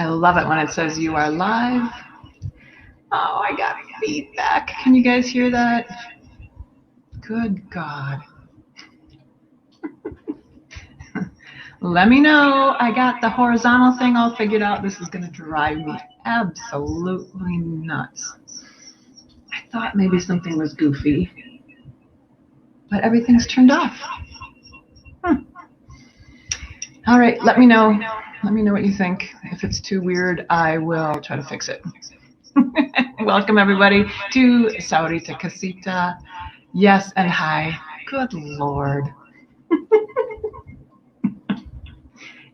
I love it when it says you are live. Oh, I got feedback. Can you guys hear that? Good God. Let me know. I got the horizontal thing all figured out. This is going to drive me absolutely nuts. I thought maybe something was goofy, but everything's turned off. All right, let me know. Let me know what you think. If it's too weird, I will try to fix it. Welcome, everybody, to sahuaritacasita. Yes, and hi. Good Lord.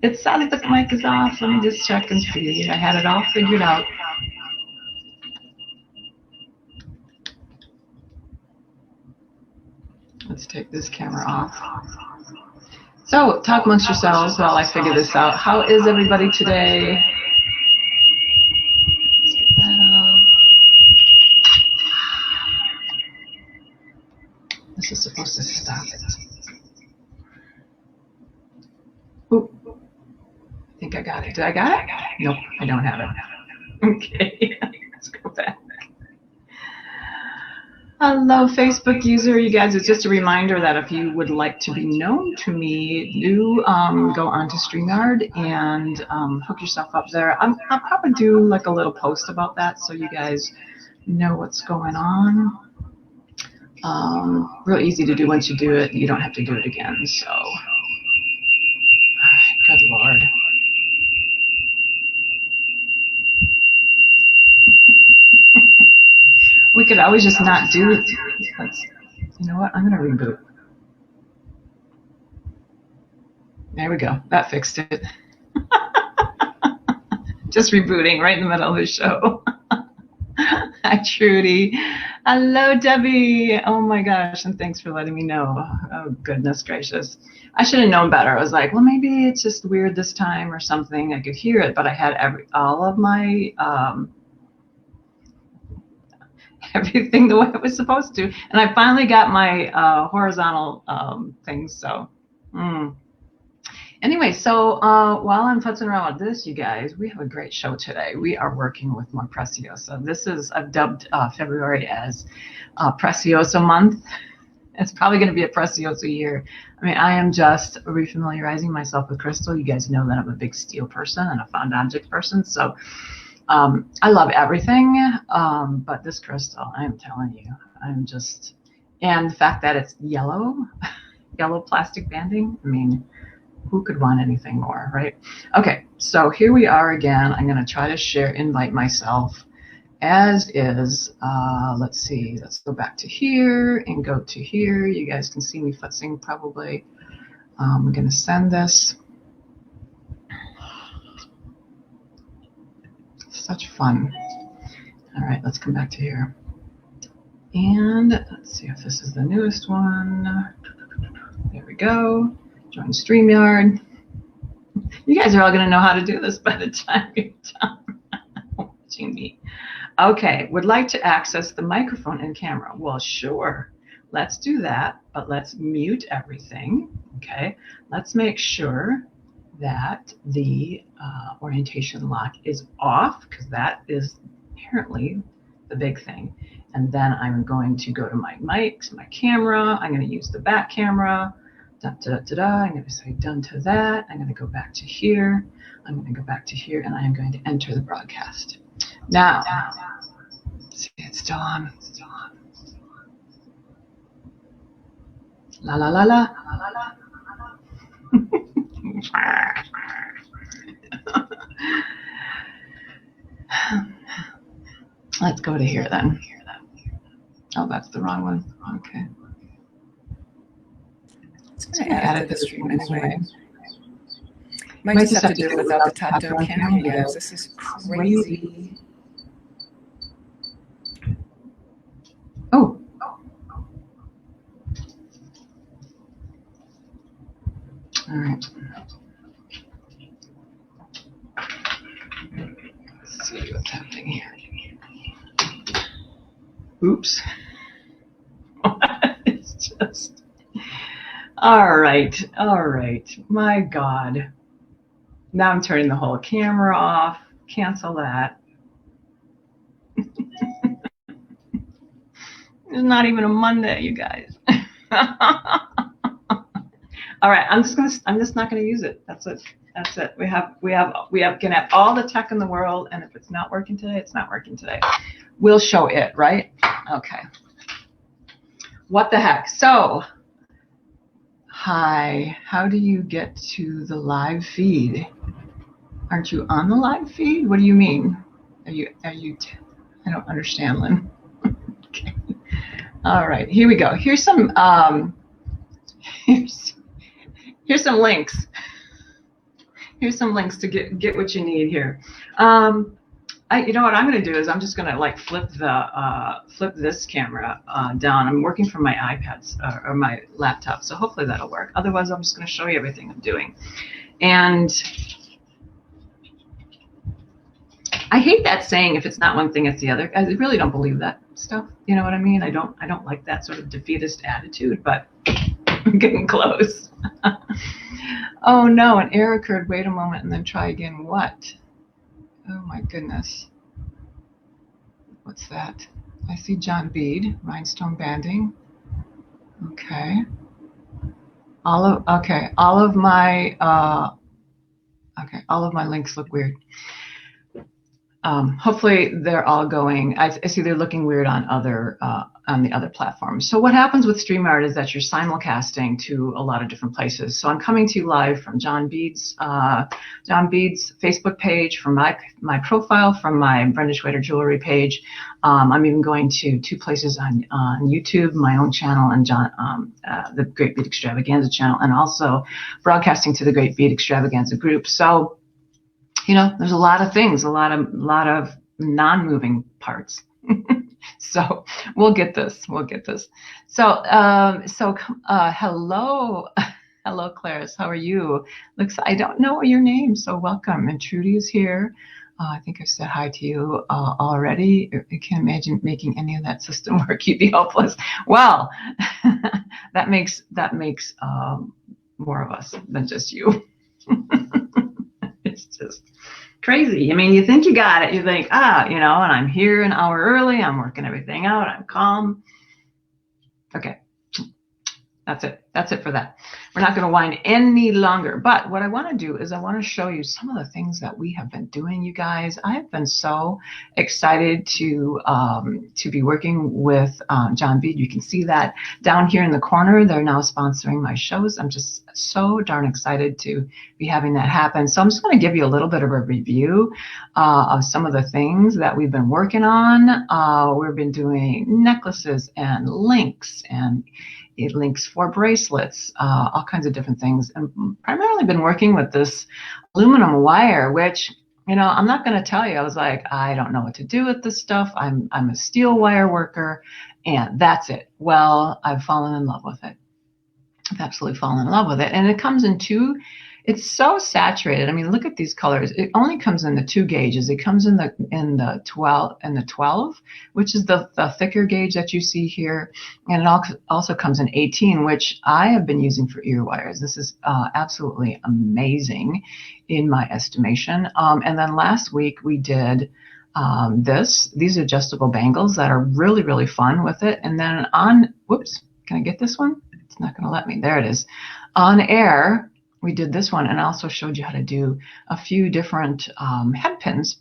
It sounded like the mic is off. Let me just check and see. I had it all figured out. Let's take this camera off. So, talk amongst yourselves while I figure this out. How is everybody today? Let's get that off. This is supposed to stop it. Oop. I think I got it. Did I got it? Nope, I don't have it. Okay, let's go back. Hello, Facebook user. You guys, it's just a reminder that if you would like to be known to me, do go on to StreamYard and hook yourself up there. I'll probably do like a little post about that so you guys know what's going on. Real easy to do once you do it. You don't have to do it again. So, all right, good Lord. We could always just not do it. You know what? I'm going to reboot. There we go. That fixed it. Just rebooting right in the middle of the show. Hi, Trudy. Hello, Debbie. Oh, my gosh. And thanks for letting me know. Oh, goodness gracious. I should have known better. I was like, well, maybe it's just weird this time or something. I could hear it, but I had all of my... everything the way it was supposed to, and I finally got my horizontal things. So anyway, so while I'm futzing around with this, you guys, we have a great show today. We are working with more Preciosa. This is, I've dubbed February as Preciosa month. It's probably going to be a Preciosa year. I mean, I am just refamiliarizing myself with crystal. You guys know that I'm a big steel person and a found object person, so I love everything, but this crystal, I'm telling you, I'm just, and the fact that it's yellow plastic banding, I mean, who could want anything more, right? Okay, so here we are again. I'm going to try to invite myself as is. Let's see, let's go back to here and go to here. You guys can see me futzing probably. I'm going to send this. Such fun. All right, let's come back to here. And let's see if this is the newest one. There we go. Join StreamYard. You guys are all going to know how to do this by the time you're done watching me. Okay, would like to access the microphone and camera. Well, sure. Let's do that, but let's mute everything. Okay, let's make sure that the orientation lock is off, because that is apparently the big thing. And then I'm going to go to my mics, my camera. I'm going to use the back camera. I'm going to say done to that. I'm going to go back to here. I'm going to go back to here, and I am going to enter the broadcast. Now, see, it's still on. It's still on. La la la la. La la la. Let's go to here then. Oh, that's the wrong one. Okay. I added the stream anyway. Might just have to do it without the top-down camera, you guys. This is crazy. Oh. All right. Let's see what's happening here. Oops. It's just. All right. All right. My God. Now I'm turning the whole camera off. cancel that. It's not even a Monday, you guys. All right, I'm just not gonna use it. That's it. That's it. We can have all the tech in the world, and if it's not working today, it's not working today. We'll show it, right? Okay. What the heck? So, hi. How do you get to the live feed? Aren't you on the live feed? What do you mean? Are you? I don't understand, Lynn. Okay. All right. Here we go. Here's some. Here's some links. Here's some links to get what you need here. You know what I'm going to do is I'm just going to like flip this camera down. I'm working from my iPads or my laptop, so hopefully that'll work. Otherwise, I'm just going to show you everything I'm doing. And I hate that saying, if it's not one thing, it's the other. I really don't believe that stuff. You know what I mean? I don't like that sort of defeatist attitude, but I'm getting close. Oh no, an error occurred. Wait a moment and then try again. What? Oh my goodness. What's that? I see John Bead, rhinestone banding. Okay. All of my links look weird. Hopefully they're all going. I see they're looking weird on the other platforms. So what happens with StreamYard is that you're simulcasting to a lot of different places. So I'm coming to you live from John Bead's Facebook page, from my profile, from my brendaschwederjewelry page. I'm even going to 2 places on YouTube, my own channel, and the Great Bead Extravaganza channel, and also broadcasting to the Great Bead Extravaganza group. So, you know, there's a lot of things, a lot of non-moving parts. So we'll get this. So hello, Clarice. How are you? I don't know your name, so welcome. And Trudy is here. I think I've said hi to you already. I can't imagine making any of that system work. You'd be hopeless. Well, that makes more of us than just you. It's just crazy. I mean, you think you got it. You think, and I'm here an hour early. I'm working everything out. I'm calm. Okay. That's it. That's it for that. We're not going to whine any longer. But what I want to do is I want to show you some of the things that we have been doing, you guys. I have been so excited to be working with John Bead. You can see that down here in the corner. They're now sponsoring my shows. I'm just so darn excited to be having that happen. So I'm just going to give you a little bit of a review of some of the things that we've been working on. We've been doing necklaces and links and links for bracelets, all kinds of different things, and primarily been working with this aluminum wire, which, I'm not going to tell you. I was like, I don't know what to do with this stuff. I'm a steel wire worker, and that's it. Well, I've fallen in love with it. I've absolutely fallen in love with it, and it comes in it's so saturated. I mean, look at these colors. It only comes in the 2 gauges. It comes in the 12, which is the thicker gauge that you see here, and it also comes in 18, which I have been using for ear wires. This is absolutely amazing, in my estimation. And then last week we did these adjustable bangles that are really, really fun with it. And then whoops, can I get this one? It's not going to let me. There it is. On air, we did this one, and I also showed you how to do a few different head pins,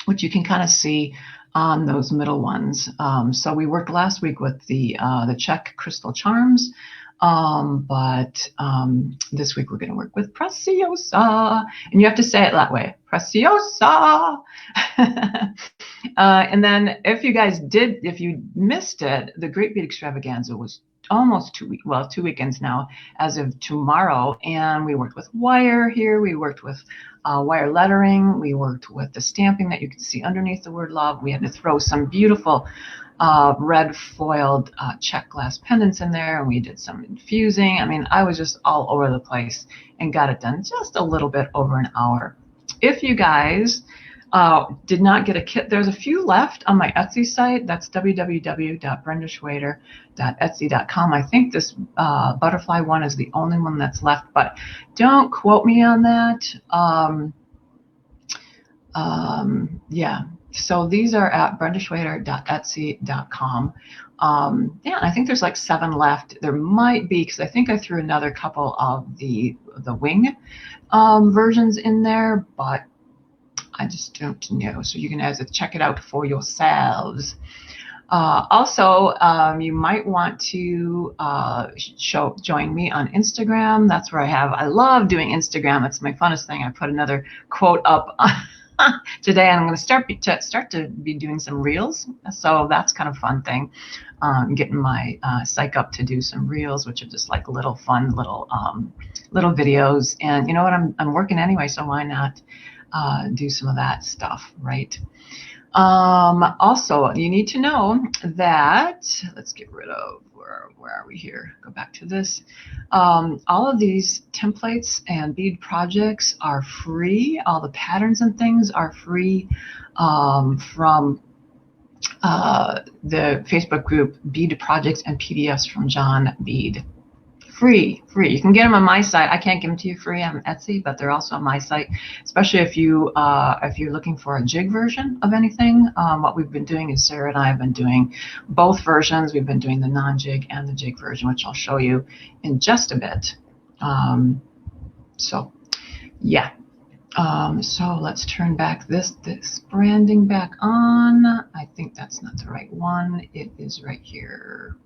which you can kind of see on those middle ones. So we worked last week with the Czech crystal charms, but this week we're going to work with Preciosa, and you have to say it that way, Preciosa. And then if you missed it, the Great Bead Extravaganza was almost 2 weekends now, as of tomorrow. And we worked with wire here. We worked with wire lettering. We worked with the stamping that you can see underneath the word love. We had to throw some beautiful red foiled Czech glass pendants in there. And we did some infusing. I mean, I was just all over the place and got it done just a little bit over an hour. If you guys did not get a kit, there's a few left on my Etsy site. That's www.brendaschwederjewelry.etsy.com. I think this butterfly one is the only one that's left, but don't quote me on that. Yeah. So these are at brendaschwederfound.etsy.com. Yeah, I think there's like 7 left. There might be, because I think I threw another couple of the wing versions in there, but I just don't know. So you can have to check it out for yourselves. Also, you might want to join me on Instagram. That's where I love doing Instagram. It's my funnest thing. I put another quote up today, and I'm going to start to be doing some reels. So that's kind of fun thing. Getting my psych up to do some reels, which are just like little fun little videos. And you know what? I'm working anyway, so why not do some of that stuff, right? Also, you need to know that, let's get rid of, where are we here? Go back to this. All of these templates and bead projects are free. All the patterns and things are free from the Facebook group Bead Projects and PDFs from John Bead. Free. You can get them on my site. I can't give them to you free on Etsy, but they're also on my site. Especially if you're looking for a jig version of anything. What we've been doing is Sarah and I have been doing both versions. We've been doing the non-jig and the jig version, which I'll show you in just a bit. So yeah. So let's turn back this branding back on. I think that's not the right one. It is right here.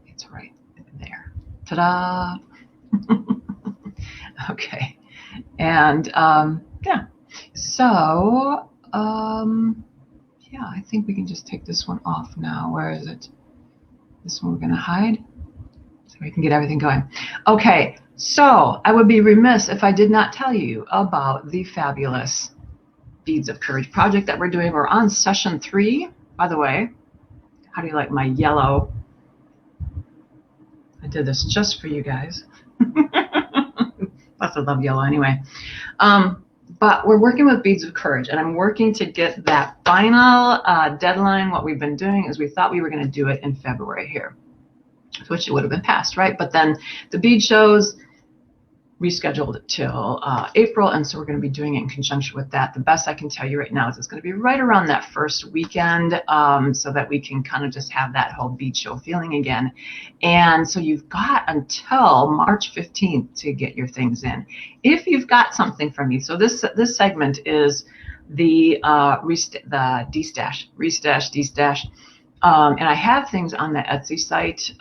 It's right there. Ta-da! Okay, and yeah. So yeah, I think we can just take this one off now. Where is it? This one we're gonna hide so we can get everything going. Okay, so I would be remiss if I did not tell you about the fabulous Beads of Courage project that we're doing. We're on session 3, by the way. How do you like my yellow? I did this just for you guys. Plus I love yellow anyway. But we're working with Beads of Courage, and I'm working to get that final deadline. What we've been doing is we thought we were going to do it in February here, which it would have been past, right? But then the bead shows rescheduled it till April, and so we're going to be doing it in conjunction with that. The best I can tell you right now is it's going to be right around that first weekend, so that we can kind of just have that whole bead show feeling again. And so you've got until March 15th to get your things in. If you've got something from me, so this segment is the destash, restash, destash. And I have things on the Etsy site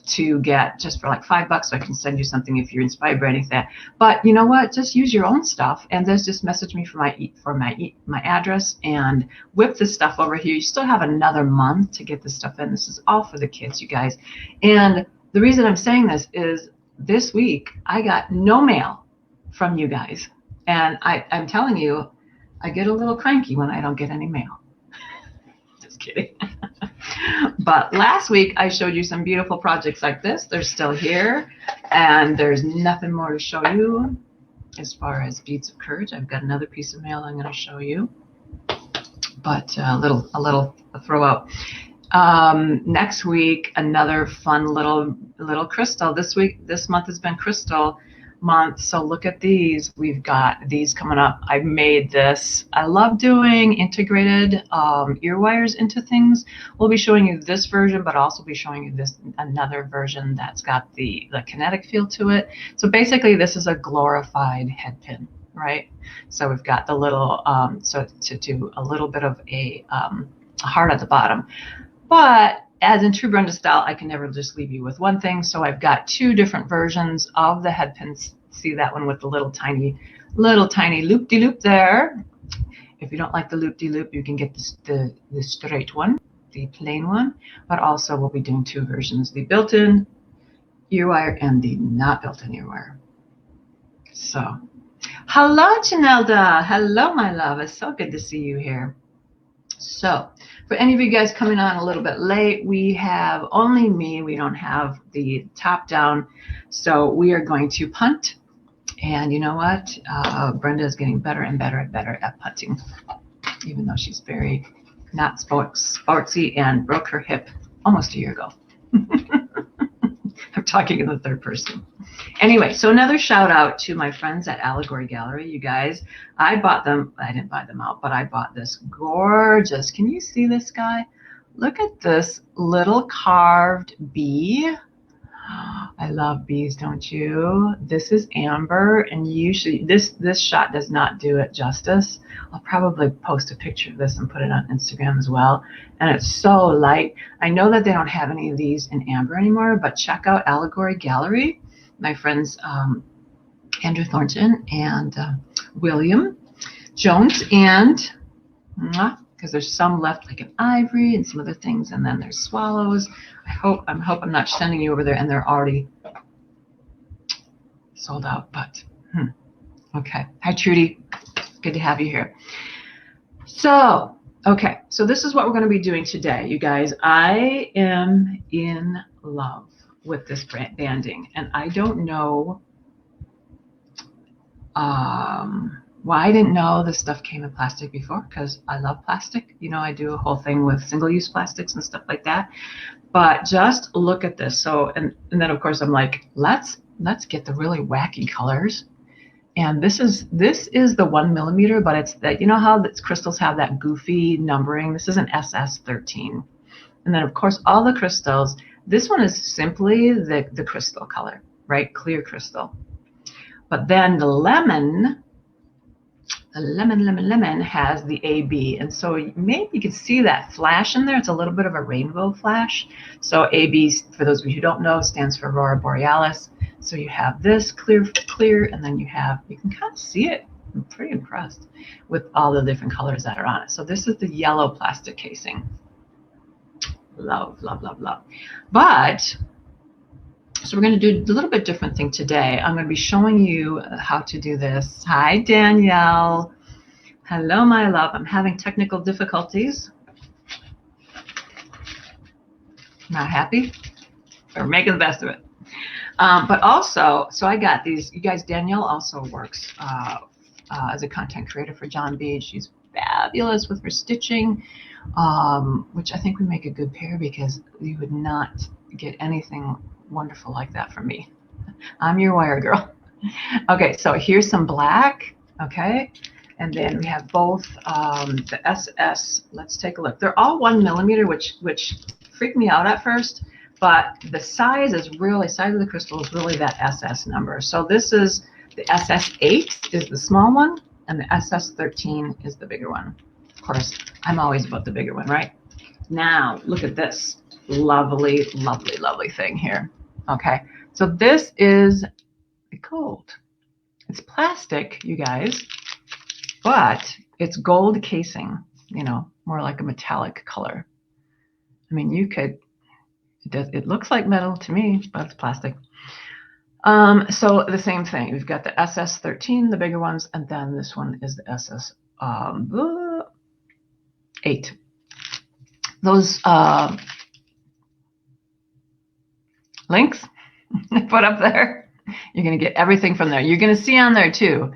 to get just for like $5, so I can send you something if you're inspired by anything. But you know what? Just use your own stuff, and just message me for my address and whip this stuff over here. You still have another month to get this stuff in. This is all for the kids, you guys. And the reason I'm saying this is this week I got no mail from you guys, and I'm telling you, I get a little cranky when I don't get any mail. Just kidding. But last week I showed you some beautiful projects like this. They're still here, and there's nothing more to show you as far as Beads of Courage. I've got another piece of mail I'm going to show you, but a little throw out. Next week, another fun little crystal. This month has been crystal month, so look at these. We've got these coming up. I made this. I love doing integrated ear wires into things. We'll be showing you this version, but also be showing you another version that's got the kinetic feel to it. So basically this is a glorified head pin, right? So we've got the little so to do a little bit of a heart at the bottom. But as in true Brenda style, I can never just leave you with one thing. So I've got 2 different versions of the head pins. See that one with the little tiny loop-de-loop there. If you don't like the loop-de-loop, you can get the straight one, the plain one. But also we'll be doing 2 versions, the built-in ear wire and the not built-in ear wire. So, hello, Janelda. Hello, my love. It's so good to see you here. So, for any of you guys coming on a little bit late, we have only me. We don't have the top down. So we are going to punt. And you know what? Brenda is getting better and better and better at punting, even though she's very not sportsy and broke her hip almost a year ago. I'm talking in the third person. Anyway, so another shout out to my friends at Allegory Gallery. You guys, I bought them. I didn't buy them out, but I bought this gorgeous. Can you see this guy? Look at this little carved bee. I love bees, don't you? This is amber, and usually this shot does not do it justice. I'll probably post a picture of this and put it on Instagram as well. And it's so light. I know that they don't have any of these in amber anymore, but check out Allegory Gallery. My friends Andrew Thornton and William Jones, and because there's some left like an ivory and some other things, and then there's swallows. I hope I'm not sending you over there and they're already sold out, but okay. Hi Trudy, good to have you here. So okay, so this is what we're going to be doing today, you guys. I am in love with this banding, and I don't know why I didn't know this stuff came in plastic before, because I love plastic. You know, I do a whole thing with single-use plastics and stuff like that. But just look at this. So, and then of course I'm like, let's get the really wacky colors. And this is the 1 millimeter, but it's that, you know how the crystals have that goofy numbering. This is an SS13. And then of course all the crystals. This one is simply the crystal color, right? Clear crystal. But then the lemon has the AB. And so maybe you can see that flash in there. It's a little bit of a rainbow flash. So AB, for those of you who don't know, stands for Aurora Borealis. So you have this clear, and then you can kind of see it. I'm pretty impressed with all the different colors that are on it. So this is the yellow plastic casing. Love, love, love, love. But, so we're going to do a little bit different thing today. I'm going to be showing you how to do this. Hi, Danielle. Hello, my love. I'm having technical difficulties. Not happy? We're making the best of it. But also, so I got these. You guys, Danielle also works as a content creator for John Bead. She's fabulous with her stitching. Which I think we make a good pair, because you would not get anything wonderful like that from me. I'm your wire girl. Okay, so here's some black, okay? And then we have both the SS. Let's take a look. They're all 1 millimeter, which freaked me out at first, but the size of the crystal is really that SS number. So this is the SS8 is the small one, and the SS13 is the bigger one. Of course, I'm always about the bigger one, right? Now, look at this lovely, lovely, lovely thing here. Okay, so this is gold. It's plastic, you guys, but it's gold casing, you know, more like a metallic color. I mean, it looks like metal to me, but it's plastic. So the same thing. We've got the SS13, the bigger ones, and then this one is the SS8. Those links I put up there, you're going to get everything from there. You're going to see on there too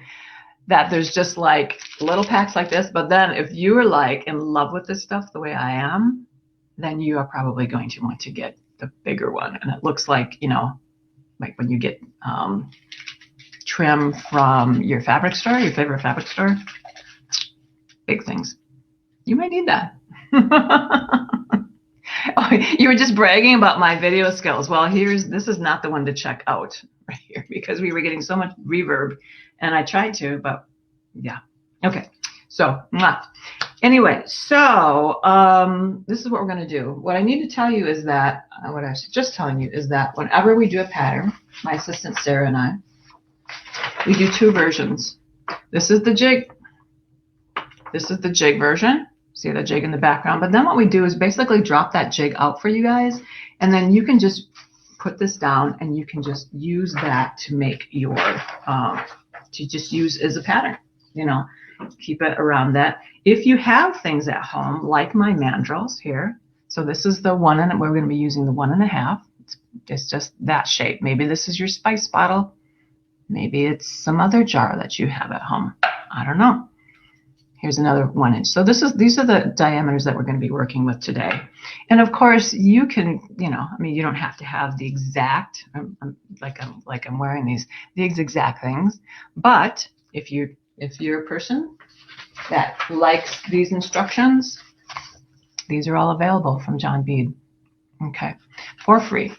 that there's just like little packs like this, but then if you are like in love with this stuff the way I am, then you are probably going to want to get the bigger one. And it looks like, you know, like when you get trim from your fabric store, your favorite fabric store, big things. You might need that. Oh, you were just bragging about my video skills. Well, this is not the one to check out right here, because we were getting so much reverb, and I tried to, but yeah. Okay, so anyway, so this is what we're going to do. What I need to tell you is that, what I was just telling you is that whenever we do a pattern, my assistant Sarah and I, we do two versions. This is the jig. This is the jig version. See the jig in the background. But then what we do is basically drop that jig out for you guys. And then you can just put this down and you can just use that to make your, to just use as a pattern, you know, keep it around that. If you have things at home, like my mandrels here. So this is the 1, and we're going to be using the 1.5. It's just that shape. Maybe this is your spice bottle. Maybe it's some other jar that you have at home. I don't know. Here's another 1 inch. So these are the diameters that we're going to be working with today. And of course, you can, you don't have to have the exact, like I'm wearing these exact things. But if you're a person that likes these instructions, these are all available from John Bead. Okay, for free.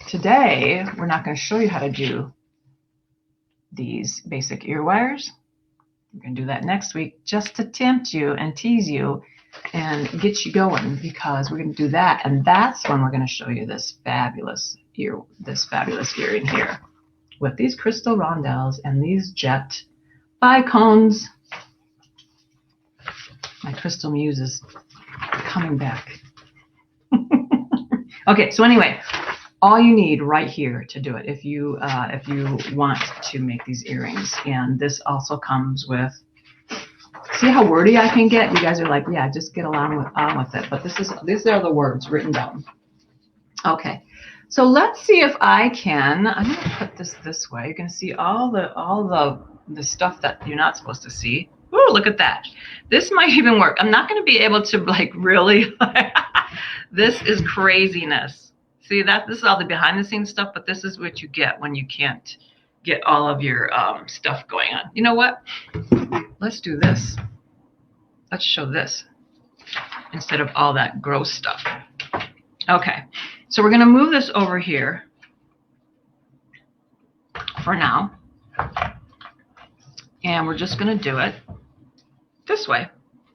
Today, we're not going to show you how to do these basic ear wires. We're going to do that next week just to tempt you and tease you and get you going, because we're going to do that. And that's when we're going to show you this fabulous earring here with these crystal rondelles and these jet bicones. My crystal muse is coming back. Okay, so anyway, all you need right here to do it if you want to make these earrings. And this also comes with, see how wordy I can get? You guys are like, yeah, just get on with it. But these are the words written down. Okay, so let's see if I can. I'm going to put this way. You can see all the stuff that you're not supposed to see. Ooh, look at that. This might even work. I'm not going to be able to like really. This is craziness. See that? This is all the behind the scenes stuff, but this is what you get when you can't get all of your stuff going on. You know what? Let's do this. Let's show this instead of all that gross stuff. Okay, so we're going to move this over here for now. And we're just going to do it this way.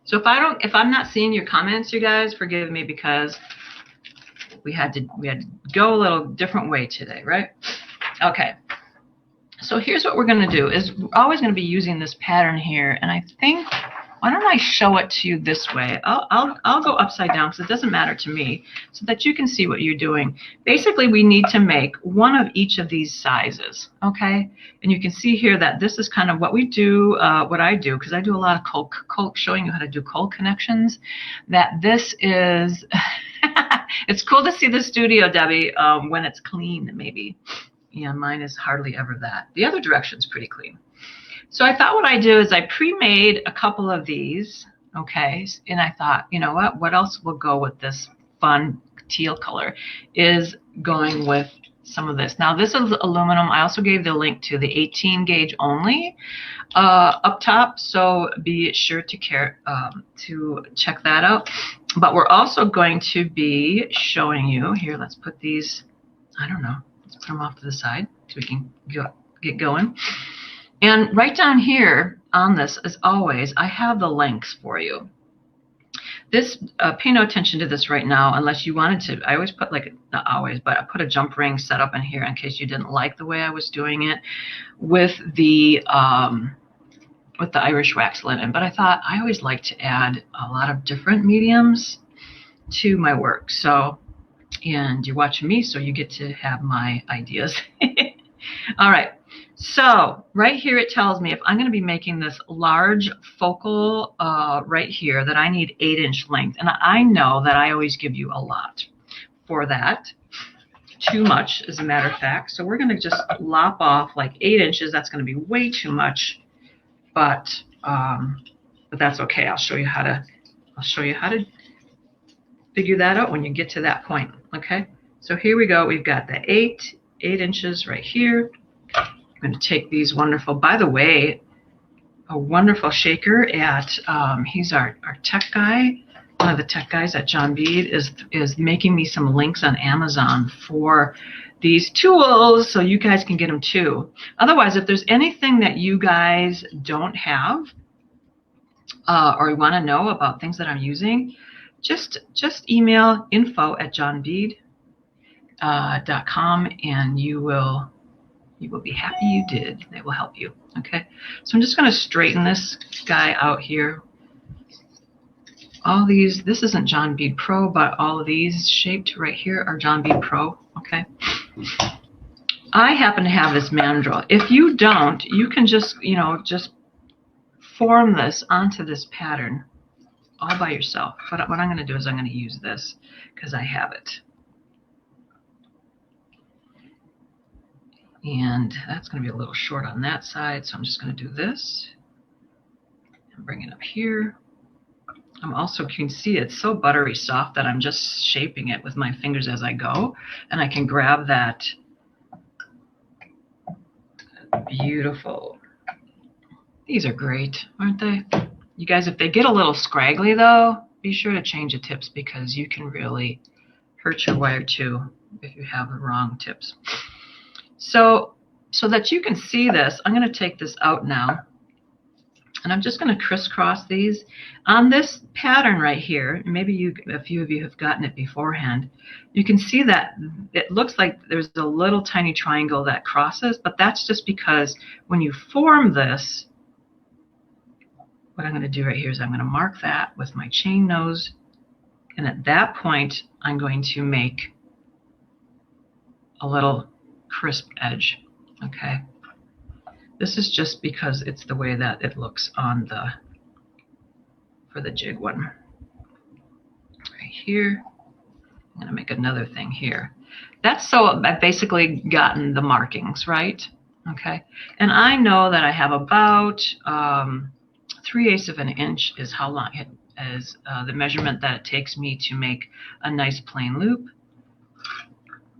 So if I'm not seeing your comments, you guys, forgive me, because we had to go a little different way today, right? Okay. So here's what we're going to do is we're always going to be using this pattern here, and I think, why don't I show it to you this way? I'll go upside down because it doesn't matter to me, so that you can see what you're doing. Basically, we need to make one of each of these sizes, okay? And you can see here that this is kind of what we do, what I do, because I do a lot of cold showing you how to do cold connections. That this is, it's cool to see the studio, Debbie, when it's clean, maybe. Yeah, mine is hardly ever that. The other direction's pretty clean. So I thought what I do is I pre-made a couple of these, okay? And I thought, you know what else will go with this fun teal color is going with some of this. Now this is aluminum. I also gave the link to the 18 gauge only up top, so be sure to check that out. But we're also going to be showing you, here, let's put these, I don't know, let's put them off to the side so we can get going. And right down here on this, as always, I have the links for you. This, pay no attention to this right now unless you wanted to. I always put, like, not always, but I put a jump ring set up in here in case you didn't like the way I was doing it with the Irish wax linen. But I thought I always like to add a lot of different mediums to my work. So, and you're watching me, so you get to have my ideas. All right. So right here it tells me if I'm going to be making this large focal right here that I need 8-inch length. And I know that I always give you a lot for that. Too much, as a matter of fact. So we're going to just lop off like 8 inches. That's going to be way too much, but that's okay. I'll show you how to figure that out when you get to that point. Okay. So here we go. We've got the 8 inches right here. I'm going to take these wonderful, by the way, a wonderful shaker at, he's our tech guy. One of the tech guys at John Bead is making me some links on Amazon for these tools so you guys can get them too. Otherwise, if there's anything that you guys don't have or you want to know about things that I'm using, just email info@johnbead.com and you will be happy you did. They will help you. Okay. So I'm just going to straighten this guy out here. All these, this isn't John Bead Pro, but all of these shaped right here are John Bead Pro. Okay. I happen to have this mandrel. If you don't, you can just form this onto this pattern all by yourself. But what I'm going to do is I'm going to use this because I have it. And that's going to be a little short on that side, so I'm just going to do this. Bring it up here. I'm also, you can see it's so buttery soft that I'm just shaping it with my fingers as I go. And I can grab that beautiful. These are great, aren't they? You guys, if they get a little scraggly though, be sure to change the tips because you can really hurt your wire too if you have the wrong tips. So that you can see this, I'm going to take this out now. And I'm just going to crisscross these on this pattern right here. Maybe a few of you have gotten it beforehand. You can see that it looks like there's a little tiny triangle that crosses, but that's just because when you form this, what I'm going to do right here is I'm going to mark that with my chain nose. And at that point, I'm going to make a little crisp edge. Okay. This is just because it's the way that it looks on for the jig one. Right here. I'm going to make another thing here. That's so I've basically gotten the markings, right? Okay. And I know that I have about 3/8 of an inch is how long it is the measurement that it takes me to make a nice plain loop.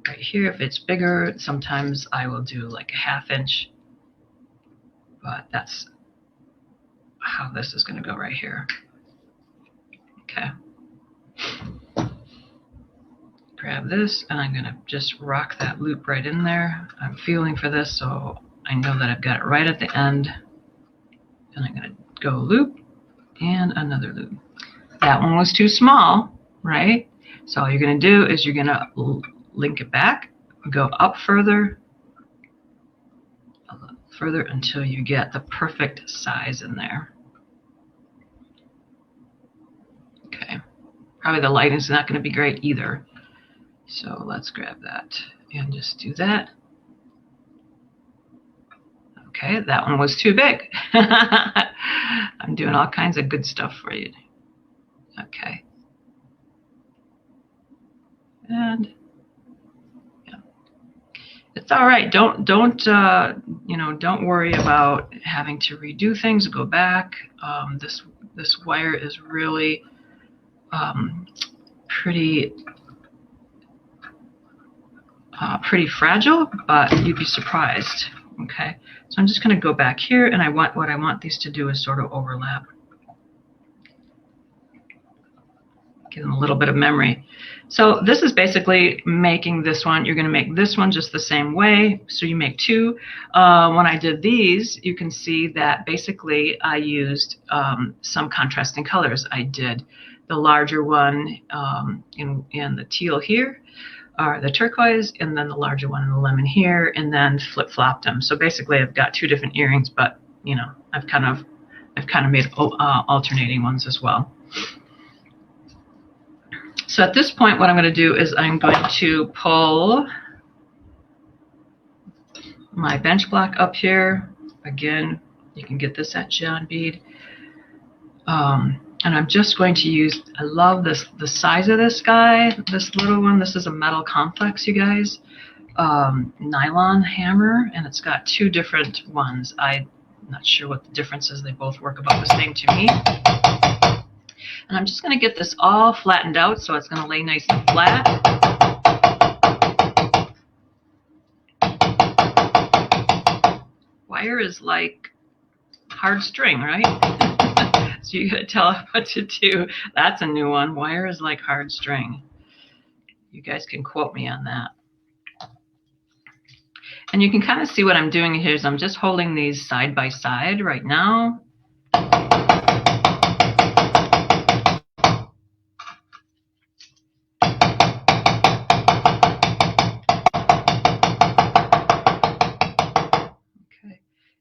Right here, if it's bigger, sometimes I will do like a 1/2 inch. But that's how this is going to go right here. Okay. Grab this, and I'm going to just rock that loop right in there. I'm feeling for this, so I know that I've got it right at the end. And I'm going to go loop and another loop. That one was too small, right? So all you're going to do is you're going to link it back, go up further until you get the perfect size in there. Okay, probably the lighting's not going to be great either. So let's grab that and just do that. Okay, that one was too big. I'm doing all kinds of good stuff for you. Okay. And it's all right. Don't worry about having to redo things. Go back. This wire is really pretty fragile, but you'd be surprised. Okay, so I'm just going to go back here, and what I want these to do is sort of overlap. Give them a little bit of memory. So this is basically making this one. You're going to make this one just the same way. So you make two. When I did these, you can see that basically I used some contrasting colors. I did the larger one in the teal here, or the turquoise, and then the larger one in the lemon here, and then flip-flopped them. So basically I've got two different earrings, but I've kind of made alternating ones as well. So at this point, what I'm going to do is I'm going to pull my bench block up here. Again, you can get this at John Bead. And I'm just going to use, I love the size of this guy, this little one. This is a metal complex, you guys. Nylon hammer, and it's got two different ones. I'm not sure what the difference is. They both work about the same to me. And I'm just going to get this all flattened out so it's going to lay nice and flat. Wire is like hard string, right? So you got to tell it what to do. That's a new one. Wire is like hard string. You guys can quote me on that. And you can kind of see what I'm doing here is I'm just holding these side by side right now.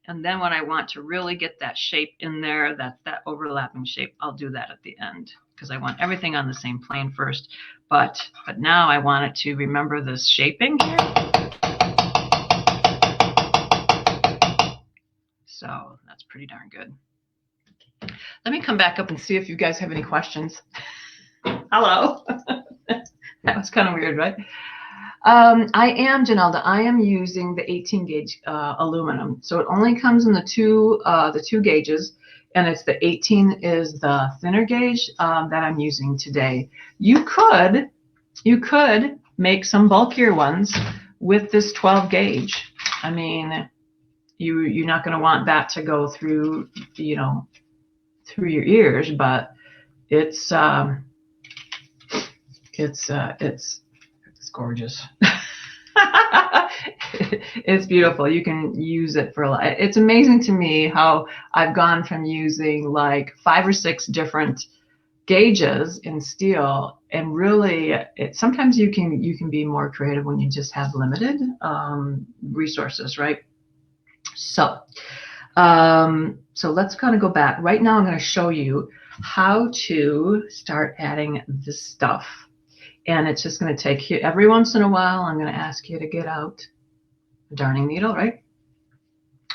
And then when I want to really get that shape in there, that overlapping shape, I'll do that at the end because I want everything on the same plane first. But now I want it to remember this shaping here. So that's pretty darn good. Let me come back up and see if you guys have any questions. Hello. That was kind of weird, right? I am, Janelda, I am using the 18 gauge aluminum. So it only comes in the two gauges. and it's the 18 is the thinner gauge that I'm using today. You could make some bulkier ones with this 12 gauge. I mean, you're not going to want that to go through, you know, through your ears, but it's gorgeous. It's beautiful. You can use it for a lot. It's amazing to me how I've gone from using like 5 or 6 different gauges in steel, and really sometimes you can be more creative when you just have limited resources, right? So let's kind of go back. Right now I'm going to show you how to start adding this stuff. And it's just going to take you, every once in a while, I'm going to ask you to get out a darning needle, right?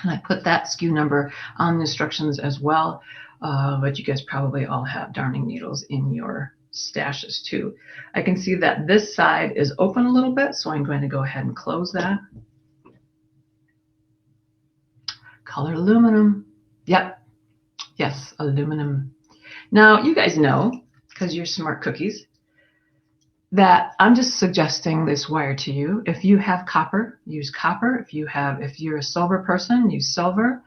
And I put that SKU number on the instructions as well. But you guys probably all have darning needles in your stashes too. I can see that this side is open a little bit, so I'm going to go ahead and close that. Colored aluminum. Yep. Yes, aluminum. Now, you guys know, because you're smart cookies, that I'm just suggesting this wire to you. If you have copper, use copper. If you're a silver person, use silver.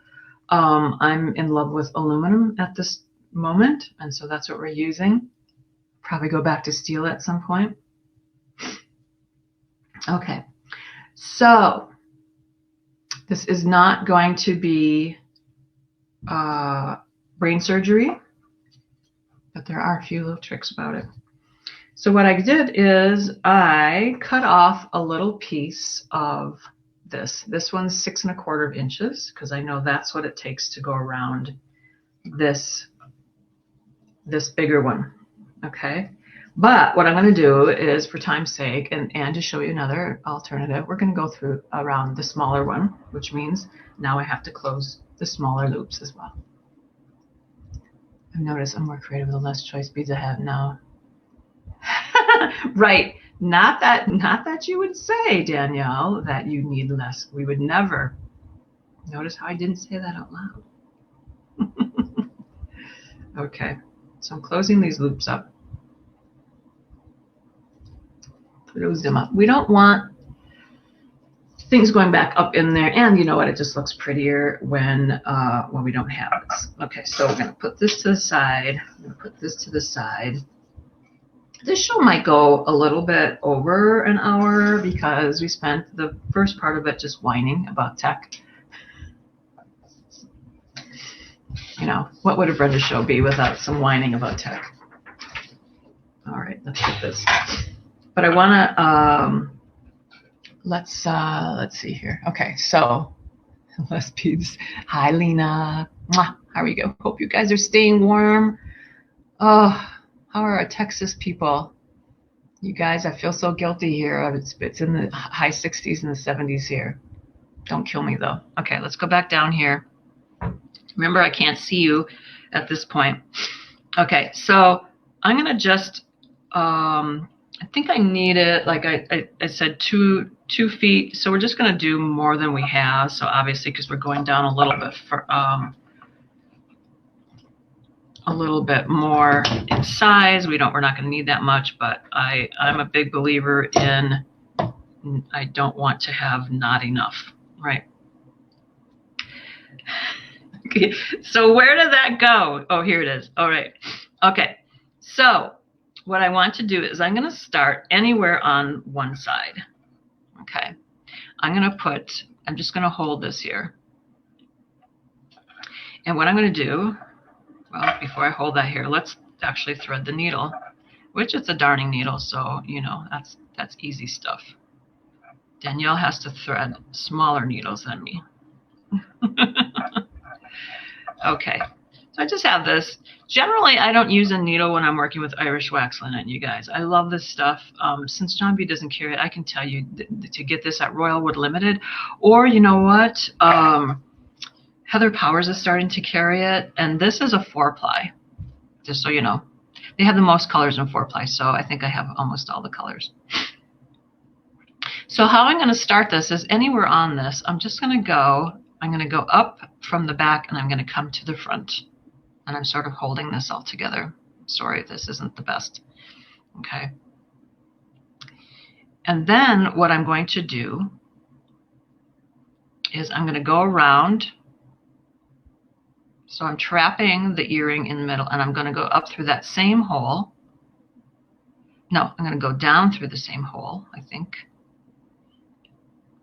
I'm in love with aluminum at this moment, and so that's what we're using. Probably go back to steel at some point. Okay, so this is not going to be brain surgery, but there are a few little tricks about it. So what I did is I cut off a little piece of this. This one's 6 1/4 inches, because I know that's what it takes to go around this bigger one. Okay. But what I'm going to do is, for time's sake, and to show you another alternative, we're going to go through around the smaller one, which means now I have to close the smaller loops as well. I've noticed I'm more creative the less choice beads I have now. Right. Not that you would say, Danielle, that you need less. We would never. Notice how I didn't say that out loud. Okay. So I'm closing these loops up. Close them up. We don't want things going back up in there, and you know what? It just looks prettier when we don't have this. Okay, so we're going to put this to the side. I'm going to put this to the side. This show might go a little bit over an hour because we spent the first part of it just whining about tech. You know, what would a Brenda show be without some whining about tech? All right, let's get this. But I want to, let's see here. Okay, so less beads. Hi, Lena. Mwah. How are you? Hope you guys are staying warm. Oh, how are our Texas people? You guys, I feel so guilty here. It's in the high 60s and the 70s here. Don't kill me though. Okay, let's go back down here. Remember, I can't see you at this point. Okay, so I'm gonna just, I think I need it, like I said, two feet. So we're just gonna do more than we have. So obviously, because we're going down a little bit for, a little bit more in size. We're not going to need that much, but I'm a big believer in, I don't want to have not enough, right? Okay, so where did that go? Oh, here it is. All right. Okay, so what I want to do is I'm going to start anywhere on one side. Okay, I'm just going to hold this here. And what I'm going to do, well, before I hold that here, let's actually thread the needle, which is a darning needle, so, you know, that's easy stuff. Danielle has to thread smaller needles than me. Okay, so I just have this. Generally, I don't use a needle when I'm working with Irish wax linen, you guys. I love this stuff. Since John B doesn't carry it, I can tell you to get this at Royal Wood Limited, or you know what? Heather Powers is starting to carry it, and this is a 4-ply, just so you know. They have the most colors in 4-ply, so I think I have almost all the colors. So how I'm going to start this is anywhere on this, I'm going to go up from the back, and I'm going to come to the front. and I'm sort of holding this all together. Sorry, this isn't the best. Okay. And then what I'm going to do is I'm going to go around. So I'm trapping the earring in the middle, and I'm going to go up through that same hole. No, I'm going to go down through the same hole, I think.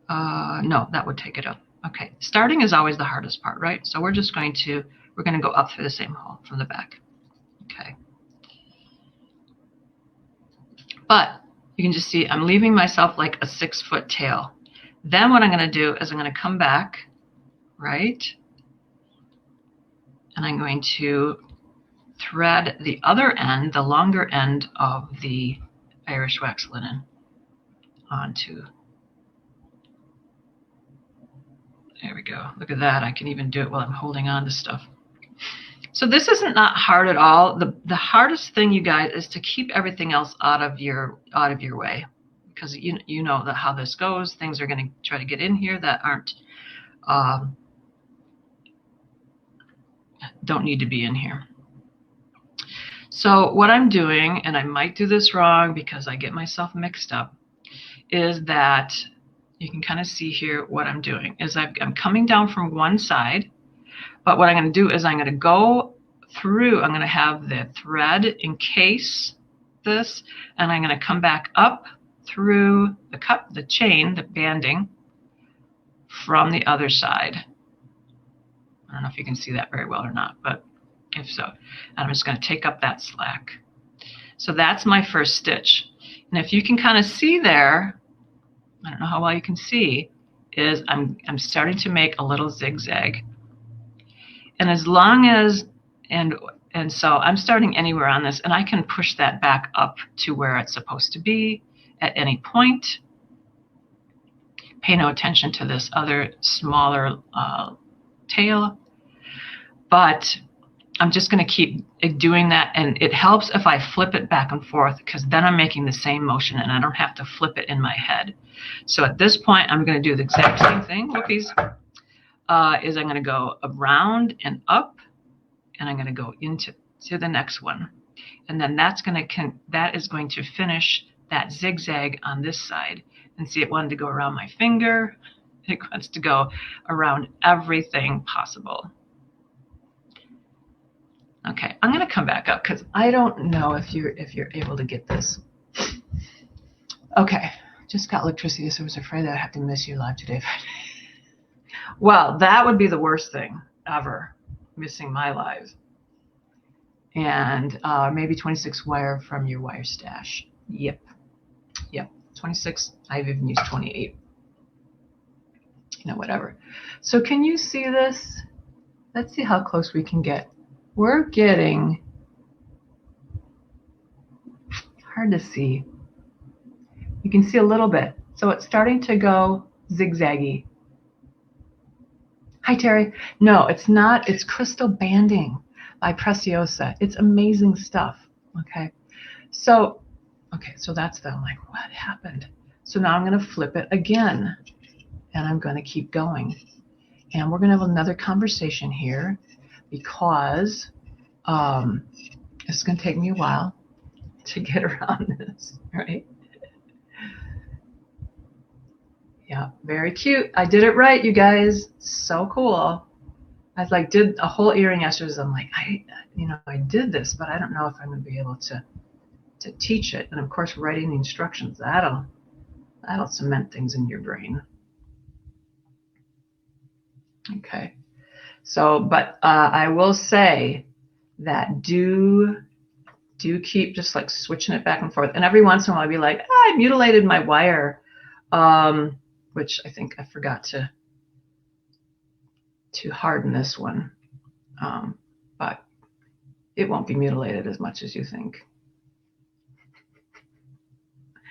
No, that would take it up. Okay, starting is always the hardest part, right? So we're going to go up through the same hole from the back. Okay. But you can just see I'm leaving myself like a 6-foot tail. Then what I'm going to do is I'm going to come back, right? And I'm going to thread the other end, the longer end of the Irish wax linen onto. There we go. Look at that. I can even do it while I'm holding on to stuff. So this isn't not hard at all. The hardest thing, you guys, is to keep everything else out of your way, because you know how this goes. Things are going to try to get in here that aren't don't need to be in here. So what I'm doing, and I might do this wrong because I get myself mixed up, is that you can kind of see here what I'm doing is I'm coming down from one side, but what I'm going to do is I'm going to go through, I'm going to have the thread encase this, and I'm going to come back up through the chain, the banding from the other side. I don't know if you can see that very well or not, but if so, I'm just going to take up that slack. So that's my first stitch. And if you can kind of see there, I don't know how well you can see, is I'm starting to make a little zigzag. And as long as, and so I'm starting anywhere on this, and I can push that back up to where it's supposed to be at any point. Pay no attention to this other smaller tail, but I'm just going to keep doing that, and it helps if I flip it back and forth, because then I'm making the same motion and I don't have to flip it in my head. So at this point, I'm going to do the exact same thing. Whoopies. Is I'm going to go around and up, and I'm going to go into the next one, and then that is going to finish that zigzag on this side. And see, it wanted to go around my finger. It wants to go around everything possible. Okay, I'm going to come back up because I don't know if you're able to get this. Okay, just got electricity, so I was afraid that I'd have to miss you live today. Well, that would be the worst thing ever, missing my live. And maybe 26 wire from your wire stash. Yep, 26. I've even used 28. Whatever. So can you see this? Let's see how close we can get. We're getting, hard to see. You can see a little bit. So it's starting to go zigzaggy. Hi, Terry. No, it's not. It's crystal banding by Preciosa. It's amazing stuff. Okay. So that's the, I'm like, what happened? So now I'm going to flip it again, and I'm going to keep going. And we're going to have another conversation here, because it's going to take me a while to get around this, right? Yeah, very cute. I did it right, you guys. So cool. I did a whole earring yesterday. I'm like, I did this, but I don't know if I'm going to be able to teach it. And of course, writing the instructions, that'll cement things in your brain. Okay. So, but I will say that do keep just switching it back and forth. And every once in a while I'd be like, I mutilated my wire, which I think I forgot to harden this one. But it won't be mutilated as much as you think.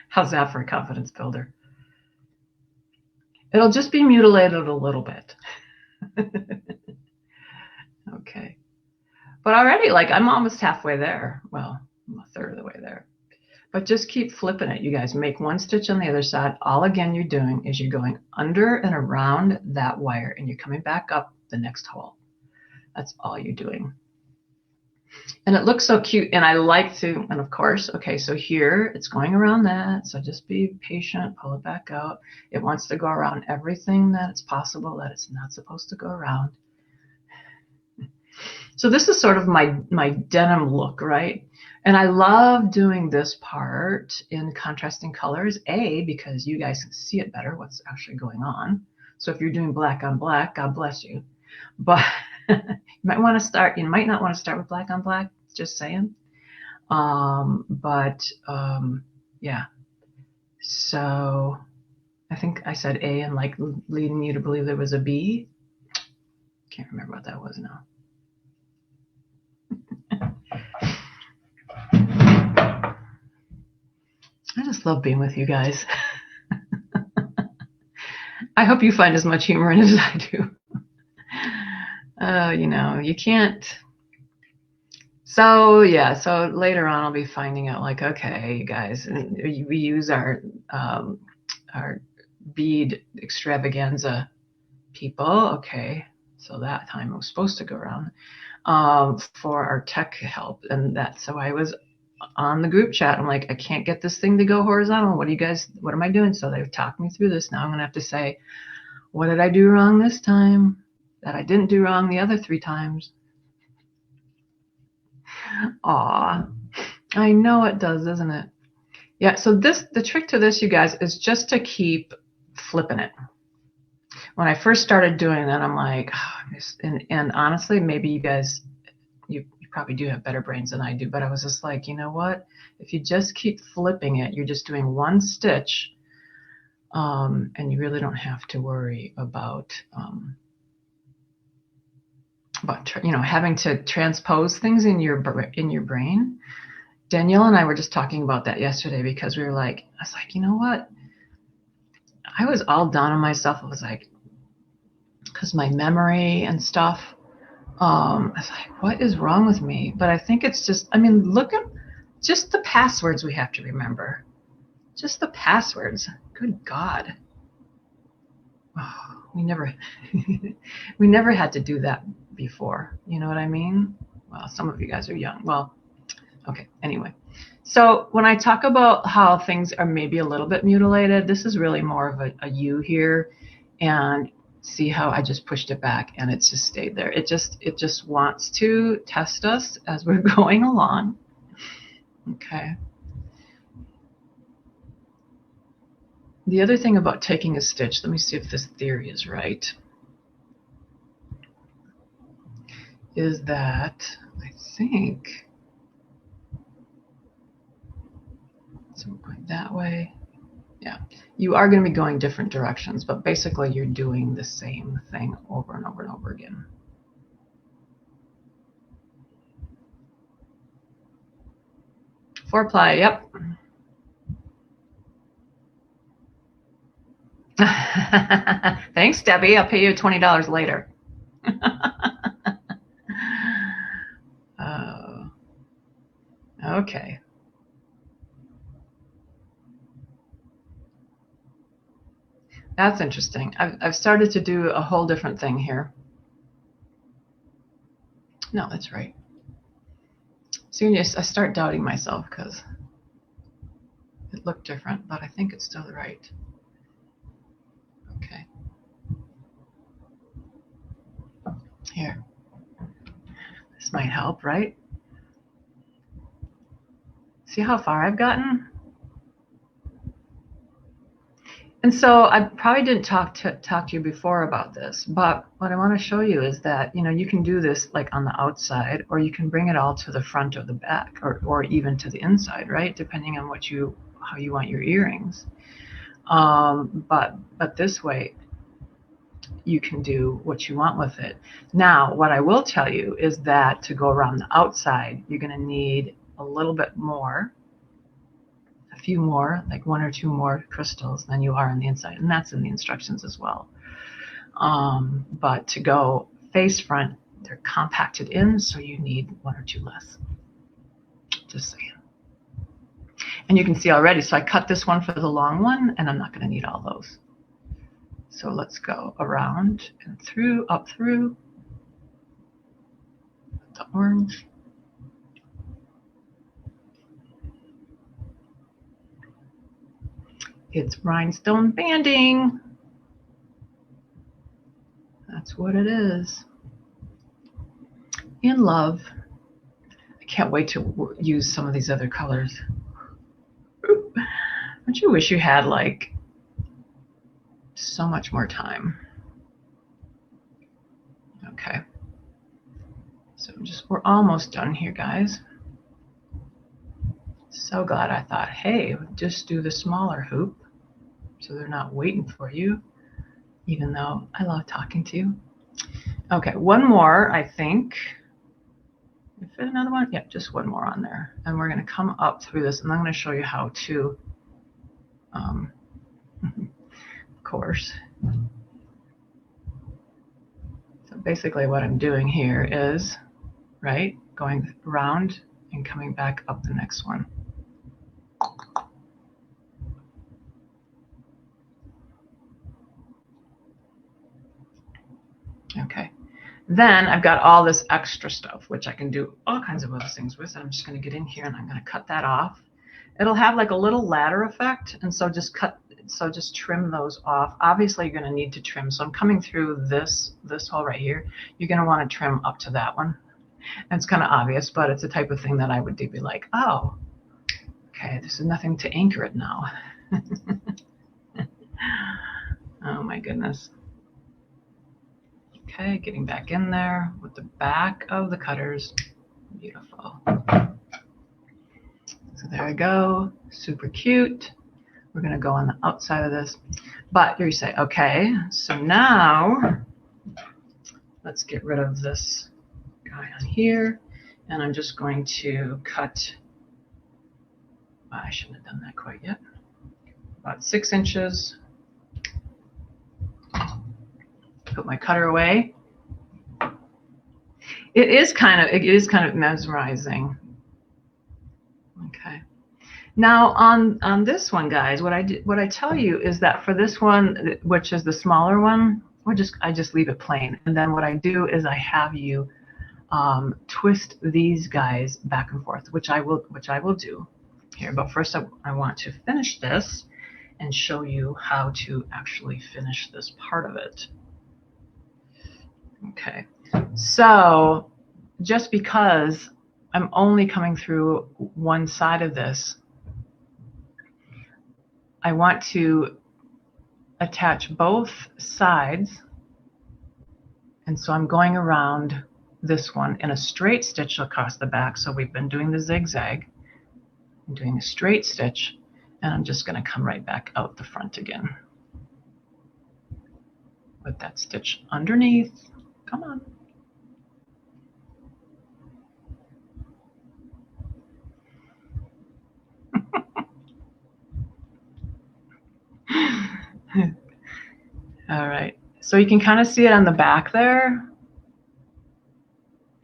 How's that for a confidence builder? It'll just be mutilated a little bit. Okay. But already, I'm almost halfway there. Well, I'm a third of the way there. But just keep flipping it, you guys. Make one stitch on the other side. All again you're doing is you're going under and around that wire, and you're coming back up the next hole. That's all you're doing. And it looks so cute. And I like to, and of course, okay, so here it's going around that. So just be patient, pull it back out. It wants to go around everything that it's possible that it's not supposed to go around. So this is sort of my denim look, right? And I love doing this part in contrasting colors, because you guys can see it better, what's actually going on. So if you're doing black on black, God bless you. But you might want to start, you might not want to start with black on black, just saying. Yeah. So I think I said A and like leading you to believe there was a B. Can't remember what that was now. I just love being with you guys. I hope you find as much humor in it as I do. You know, you can't. So yeah, so later on I'll be finding out like, okay, you guys, and we use our bead extravaganza people. Okay, so that time it was supposed to go around for our tech help, and that. So I was on the group chat. I'm like, I can't get this thing to go horizontal. What am I doing? So they've talked me through this. Now I'm gonna have to say, what did I do wrong this time that I didn't do wrong the other 3 times? Aw, I know it does, doesn't it? Yeah, so the trick to this, you guys, is just to keep flipping it. When I first started doing that, I'm like, and honestly, maybe you guys, you probably do have better brains than I do, but I was just like, you know what? If you just keep flipping it, you're just doing 1 stitch, and you really don't have to worry about having to transpose things in your brain. Danielle and I were just talking about that yesterday because I was like, you know what? I was all down on myself. It was like, because my memory and stuff, I was like, what is wrong with me? But I think it's just, look at just the passwords we have to remember. Just the passwords. Good God. Oh, we never had to do that before. You know what I mean? Well, some of you guys are young. Well, okay, anyway. So when I talk about how things are maybe a little bit mutilated, this is really more of a U here. And see how I just pushed it back and it's just stayed there. It just wants to test us as we're going along. Okay. The other thing about taking a stitch, let me see if this theory is right, is that I think, so we're going that way. Yeah, you are going to be going different directions, but basically you're doing the same thing over and over and over again. Four-ply, yep. Thanks, Debbie. I'll pay you $20 later. Okay. That's interesting. I've started to do a whole different thing here. No, that's right. Soon I start doubting myself because it looked different, but I think it's still right. Okay. Here. This might help, right? See how far I've gotten? And so I probably didn't talk to you before about this, but what I want to show you is that, you can do this like on the outside, or you can bring it all to the front or the back, or even to the inside, right? Depending on how you want your earrings. But this way you can do what you want with it. Now, what I will tell you is that to go around the outside, you're going to need a little bit more, a few more, like 1 or 2 more crystals than you are on the inside. And that's in the instructions as well. But to go face front, they're compacted in, so you need 1 or 2 less. Just saying. And you can see already, so I cut this one for the long one, and I'm not going to need all those. So let's go around and through, up through the orange. It's rhinestone banding. That's what it is. In love. I can't wait to use some of these other colors. Don't you wish you had like so much more time? Okay. So we're almost done here, guys. So glad I thought, hey, just do the smaller hoop so they're not waiting for you, even though I love talking to you. Okay, one more, I think. Fit another one? Yeah, just one more on there. And we're going to come up through this, and I'm going to show you how to, of course. So basically what I'm doing here is, right, going around and coming back up the next one. Okay. Then I've got all this extra stuff, which I can do all kinds of other things with. I'm just going to get in here and I'm going to cut that off. It'll have like a little ladder effect, and so just trim those off. Obviously, you're going to need to trim. So I'm coming through this hole right here. You're going to want to trim up to that one. And it's kind of obvious, but it's the type of thing that I would be like, oh, okay, this is nothing to anchor it now. Oh my goodness. Okay, getting back in there with the back of the cutters. Beautiful. So there we go. Super cute. We're going to go on the outside of this. But you say, okay, so now let's get rid of this guy on here. And I'm just going to cut, I shouldn't have done that quite yet, about 6 inches. Put my cutter away. It is kind of mesmerizing. Okay. Now on this one, guys, what I tell you is that for this one, which is the smaller one, I just leave it plain. And then what I do is I have you twist these guys back and forth, which I will do here. But first I want to finish this and show you how to actually finish this part of it. Okay, so just because I'm only coming through one side of this, I want to attach both sides, and so I'm going around this one in a straight stitch across the back. So we've been doing the zigzag. I'm doing a straight stitch, and I'm just going to come right back out the front again with that stitch underneath. Come on. All right. So you can kind of see it on the back there.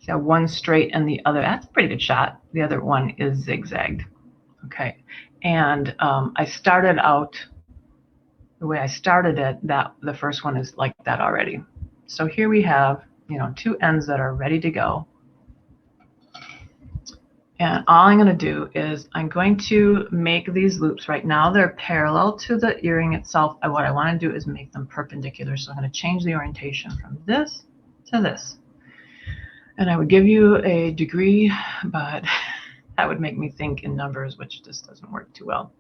See how one straight and the other, that's a pretty good shot. The other one is zigzagged. Okay. And I started out the way I started it, that the first one is like that already. So here we have, you know, 2 ends that are ready to go. And all I'm going to do is I'm going to make these loops. Right now they're parallel to the earring itself. What I want to do is make them perpendicular. So I'm going to change the orientation from this to this. And I would give you a degree, but that would make me think in numbers, which just doesn't work too well.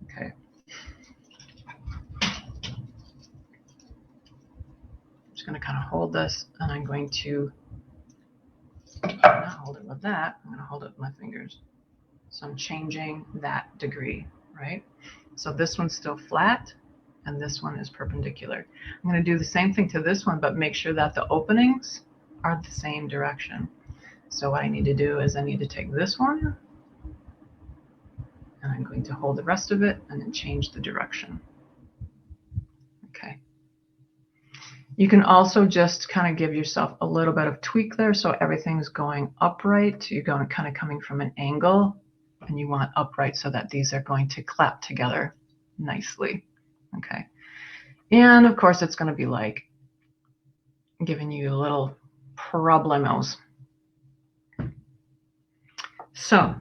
Okay. I'm just going to kind of hold this, and I'm going to not hold it with that. I'm going to hold it with my fingers. So I'm changing that degree, right? So this one's still flat, and this one is perpendicular. I'm going to do the same thing to this one, but make sure that the openings are the same direction. So what I need to do is I need to take this one, and I'm going to hold the rest of it and then change the direction. Okay. You can also just kind of give yourself a little bit of tweak there so everything's going upright. You're going kind of coming from an angle, and you want upright so that these are going to clap together nicely. Okay. And of course it's going to be like giving you little problemos. So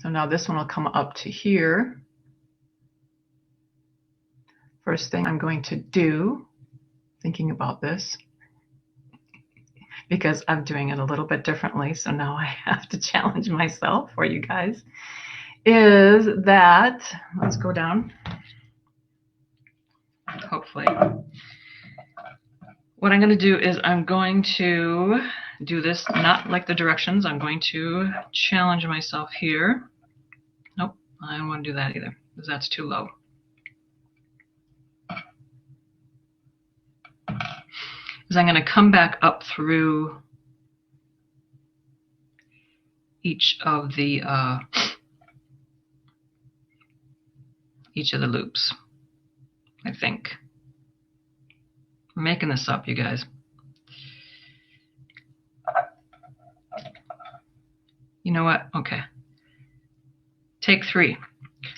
So now this one will come up to here. First thing I'm going to do, thinking about this, because I'm doing it a little bit differently, so now I have to challenge myself for you guys, is that, let's go down, hopefully. What I'm going to do is I'm going to do this not like the directions. I'm going to challenge myself here. Nope, I don't want to do that either, because that's too low. Is I'm going to come back up through each of the loops, I think. I'm making this up, you guys. You know what? Okay. Take 3.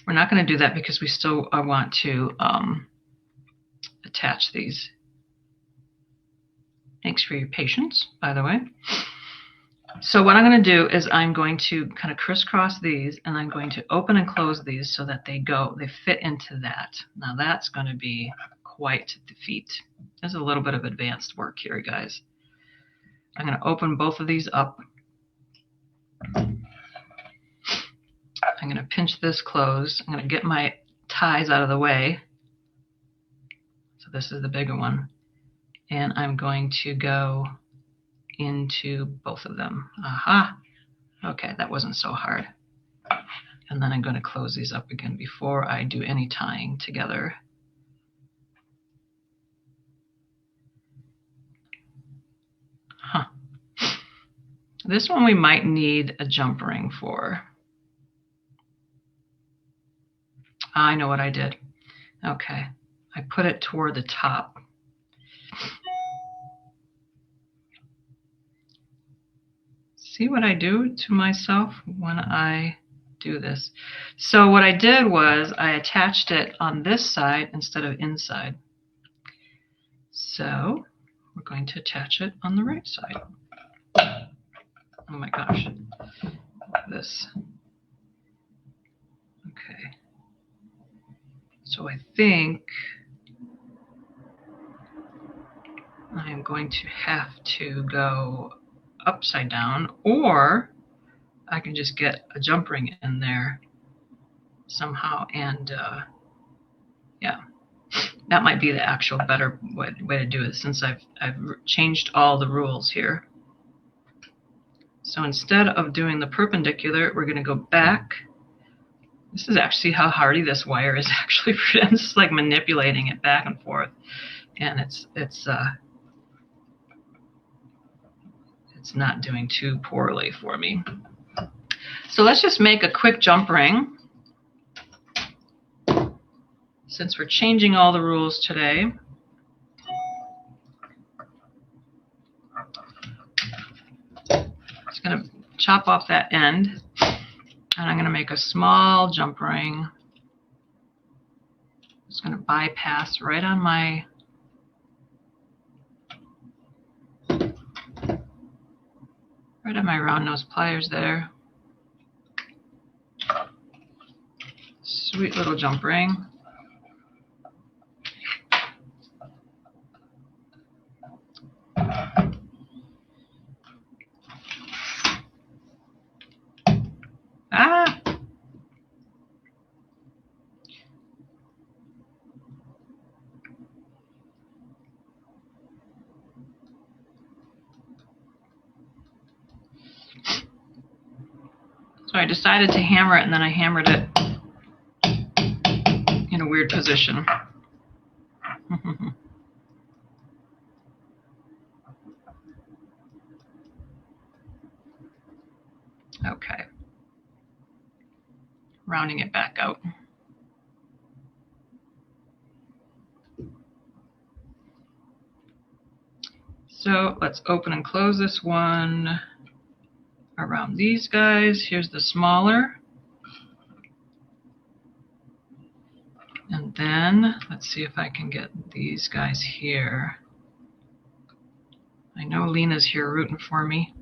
We're not going to do that because we still want to attach these. Thanks for your patience, by the way. So what I'm going to do is I'm going to kind of crisscross these, and I'm going to open and close these so that they fit into that. Now that's going to be quite the feat. There's a little bit of advanced work here, guys. I'm going to open both of these up. I'm going to pinch this closed. I'm going to get my ties out of the way. So this is the bigger one. And I'm going to go into both of them. Aha! Okay, that wasn't so hard. And then I'm going to close these up again before I do any tying together. Huh. This one we might need a jump ring for. I know what I did. Okay, I put it toward the top. See what I do to myself when I do this? So what I did was I attached it on this side instead of inside. So we're going to attach it on the right side. Oh my gosh. This. Okay. So I think I am going to have to go upside down, or I can just get a jump ring in there somehow, and yeah, that might be the actual better way to do it, since I've changed all the rules here. So instead of doing the perpendicular, we're going to go back. This is actually how hardy this wire is actually. I'm just like manipulating it back and forth, and it's not doing too poorly for me. So let's just make a quick jump ring, since we're changing all the rules today. Just going to chop off that end, and I'm going to make a small jump ring. Just going to bypass right on my round nose pliers there. Sweet little jump ring. Ah! So I decided to hammer it, and then I hammered it in a weird position. Okay. Rounding it back out. So let's open and close this one around these guys. Here's the smaller. And then let's see if I can get these guys here. I know Lena's here rooting for me.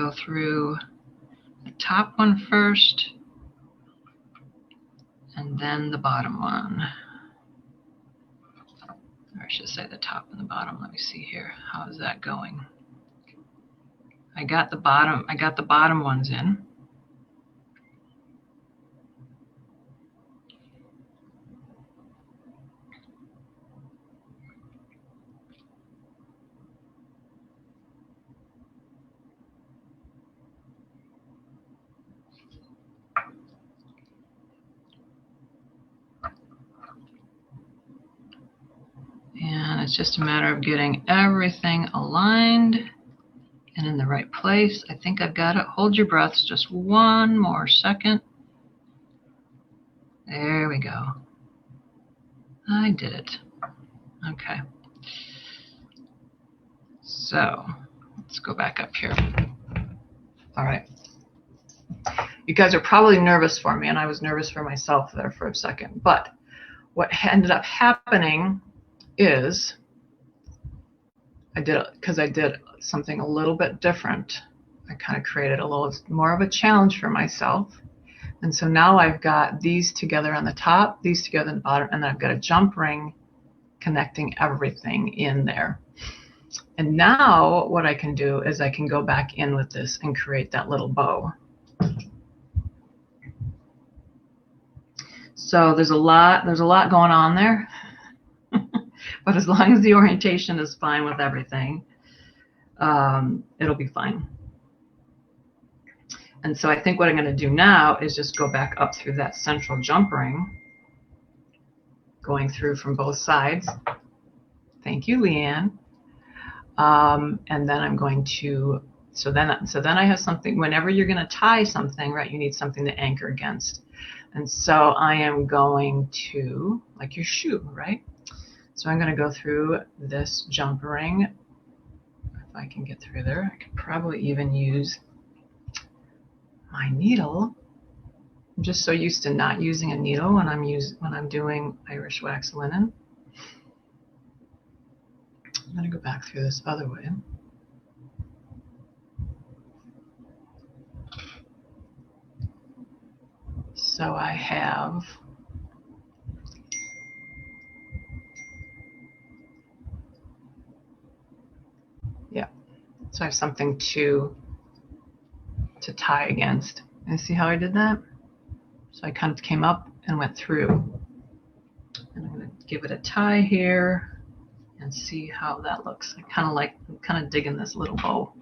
go through the top one first, and then the bottom one. Or I should say the top and the bottom. Let me see here. How is that going? I got the bottom ones in. And it's just a matter of getting everything aligned and in the right place. I think I've got it. Hold your breaths just one more second. There we go. I did it. Okay. So let's go back up here. All right. You guys are probably nervous for me, and I was nervous for myself there for a second. But what ended up happening is I did something a little bit different. I kind of created a little more of a challenge for myself. And so now I've got these together on the top, these together on the bottom, and then I've got a jump ring connecting everything in there. And now what I can do is I can go back in with this and create that little bow. So there's a lot going on there. But as long as the orientation is fine with everything, it'll be fine. And so I think what I'm going to do now is just go back up through that central jump ring, going through from both sides. Thank you, Leanne. And then I'm going to, so then I have something, whenever you're going to tie something, right, you need something to anchor against. And so I am going to, like your shoe, right? So I'm going to go through this jump ring. If I can get through there, I could probably even use my needle. I'm just so used to not using a needle when I'm doing Irish wax linen. I'm going to go back through this other way. So I have so I have something to tie against. And see how I did that? So I kind of came up and went through. And I'm going to give it a tie here and see how that looks. I'm kind of digging this little bow.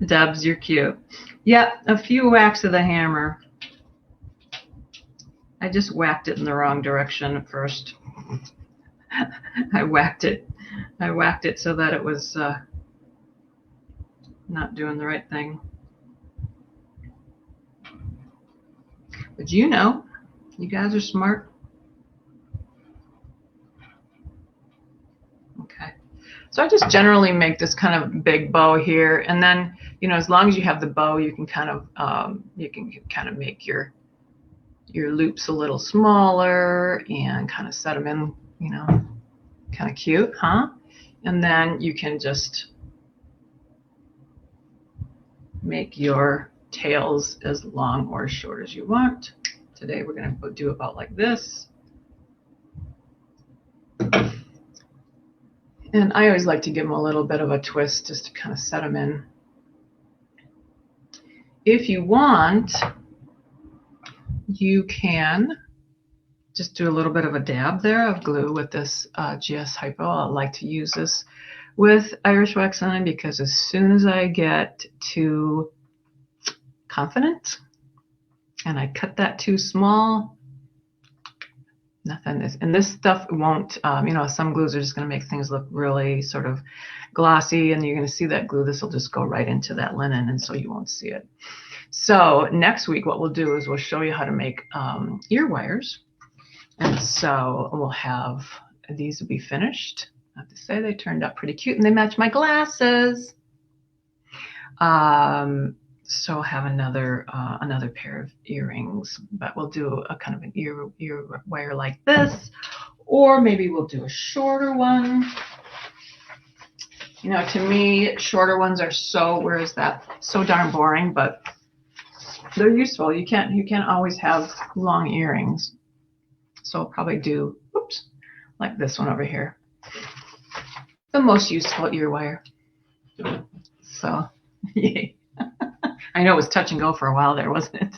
Debs, you're cute. Yep, a few whacks of the hammer. I just whacked it in the wrong direction at first. I whacked it so that it was not doing the right thing. But you know, you guys are smart. Okay. So I just generally make this kind of big bow here, and then, you know, as long as you have the bow, you can kind of make your loops a little smaller and kind of set them in, you know, kind of cute, huh? And then you can just make your tails as long or as short as you want. Today we're going to do about like this. And I always like to give them a little bit of a twist just to kind of set them in. If you want, you can just do a little bit of a dab there of glue with this GS Hypo. I like to use this with Irish wax linen because as soon as I get too confident and I cut that too small, nothing is, and this stuff won't, you know, some glues are just going to make things look really sort of glossy, and you're going to see that glue. This will just go right into that linen, and so you won't see it. So next week, what we'll do is we'll show you how to make ear wires. And so we'll have, these will be finished. I have to say they turned out pretty cute and they match my glasses. So I'll have another pair of earrings, but we'll do a kind of an ear wire like this, Or maybe we'll do a shorter one. You know, to me, shorter ones are so darn boring, but they're useful. You can't always have long earrings. So I'll probably do, oops, like this one over here. The most useful ear wire. So, yay. I know it was touch and go for a while there, wasn't it?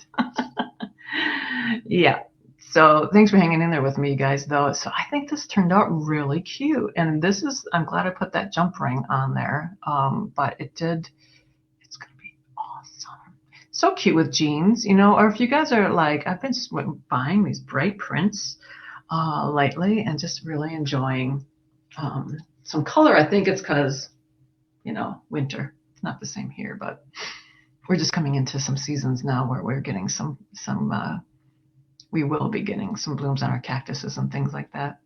Yeah. So thanks for hanging in there with me, you guys, though. So I think this turned out really cute. And this is, I'm glad I put that jump ring on there. But it did, it's going to be awesome. So cute with jeans, you know, or if you guys are like, I've been buying these bright prints lately and just really enjoying some color. I think it's because, you know, winter. It's not the same here, but we're just coming into some seasons now where we're getting we will be getting some blooms on our cactuses and things like that.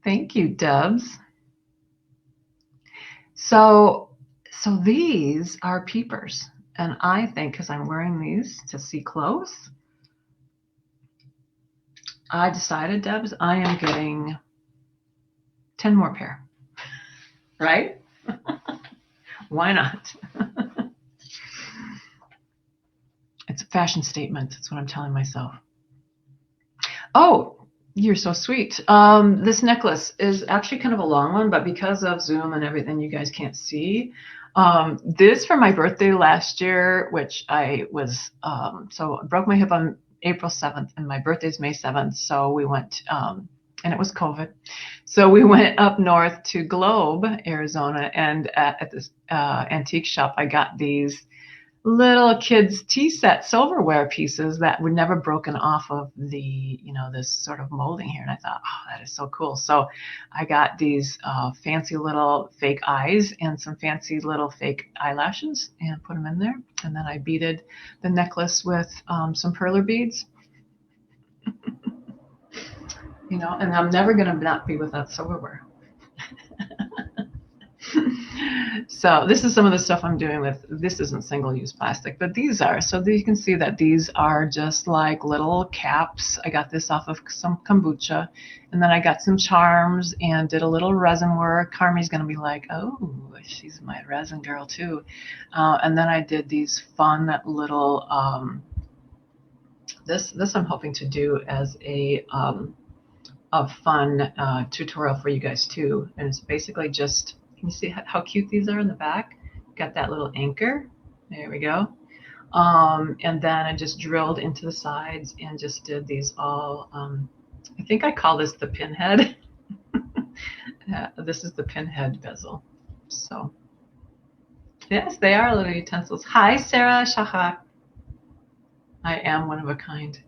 Thank you, Debs. So these are peepers. And I think because I'm wearing these to see close, I decided, Debs, I am getting 10 more pair. Right? Why not? It's a fashion statement. That's what I'm telling myself. Oh, you're so sweet. This necklace is actually kind of a long one, but because of Zoom and everything, you guys can't see. This for my birthday last year, which I was, so I broke my hip on April 7th and my birthday's May 7th. So we went, and it was COVID. So we went up north to Globe, Arizona, and at this antique shop, I got these little kids tea set silverware pieces that were never broken off of the, you know, this sort of molding here. And I thought, oh, that is so cool. So I got these fancy little fake eyes and some fancy little fake eyelashes and put them in there. And then I beaded the necklace with some perler beads. You know, and I'm never going to not be without silverware. So this is some of the stuff I'm doing with, this isn't single-use plastic, but these are. So you can see that these are just like little caps. I got this off of some kombucha. And then I got some charms and did a little resin work. Carmi's going to be like, oh, she's my resin girl too. And then I did these fun little, this I'm hoping to do as a fun tutorial for you guys too. And it's basically just, can you see how cute these are in the back? Got that little anchor. There we go. And then I just drilled into the sides and just did these all, I think I call this the pinhead. This is the pinhead bezel. So, yes, they are little utensils. Hi, Sarah Shahak. I am one of a kind.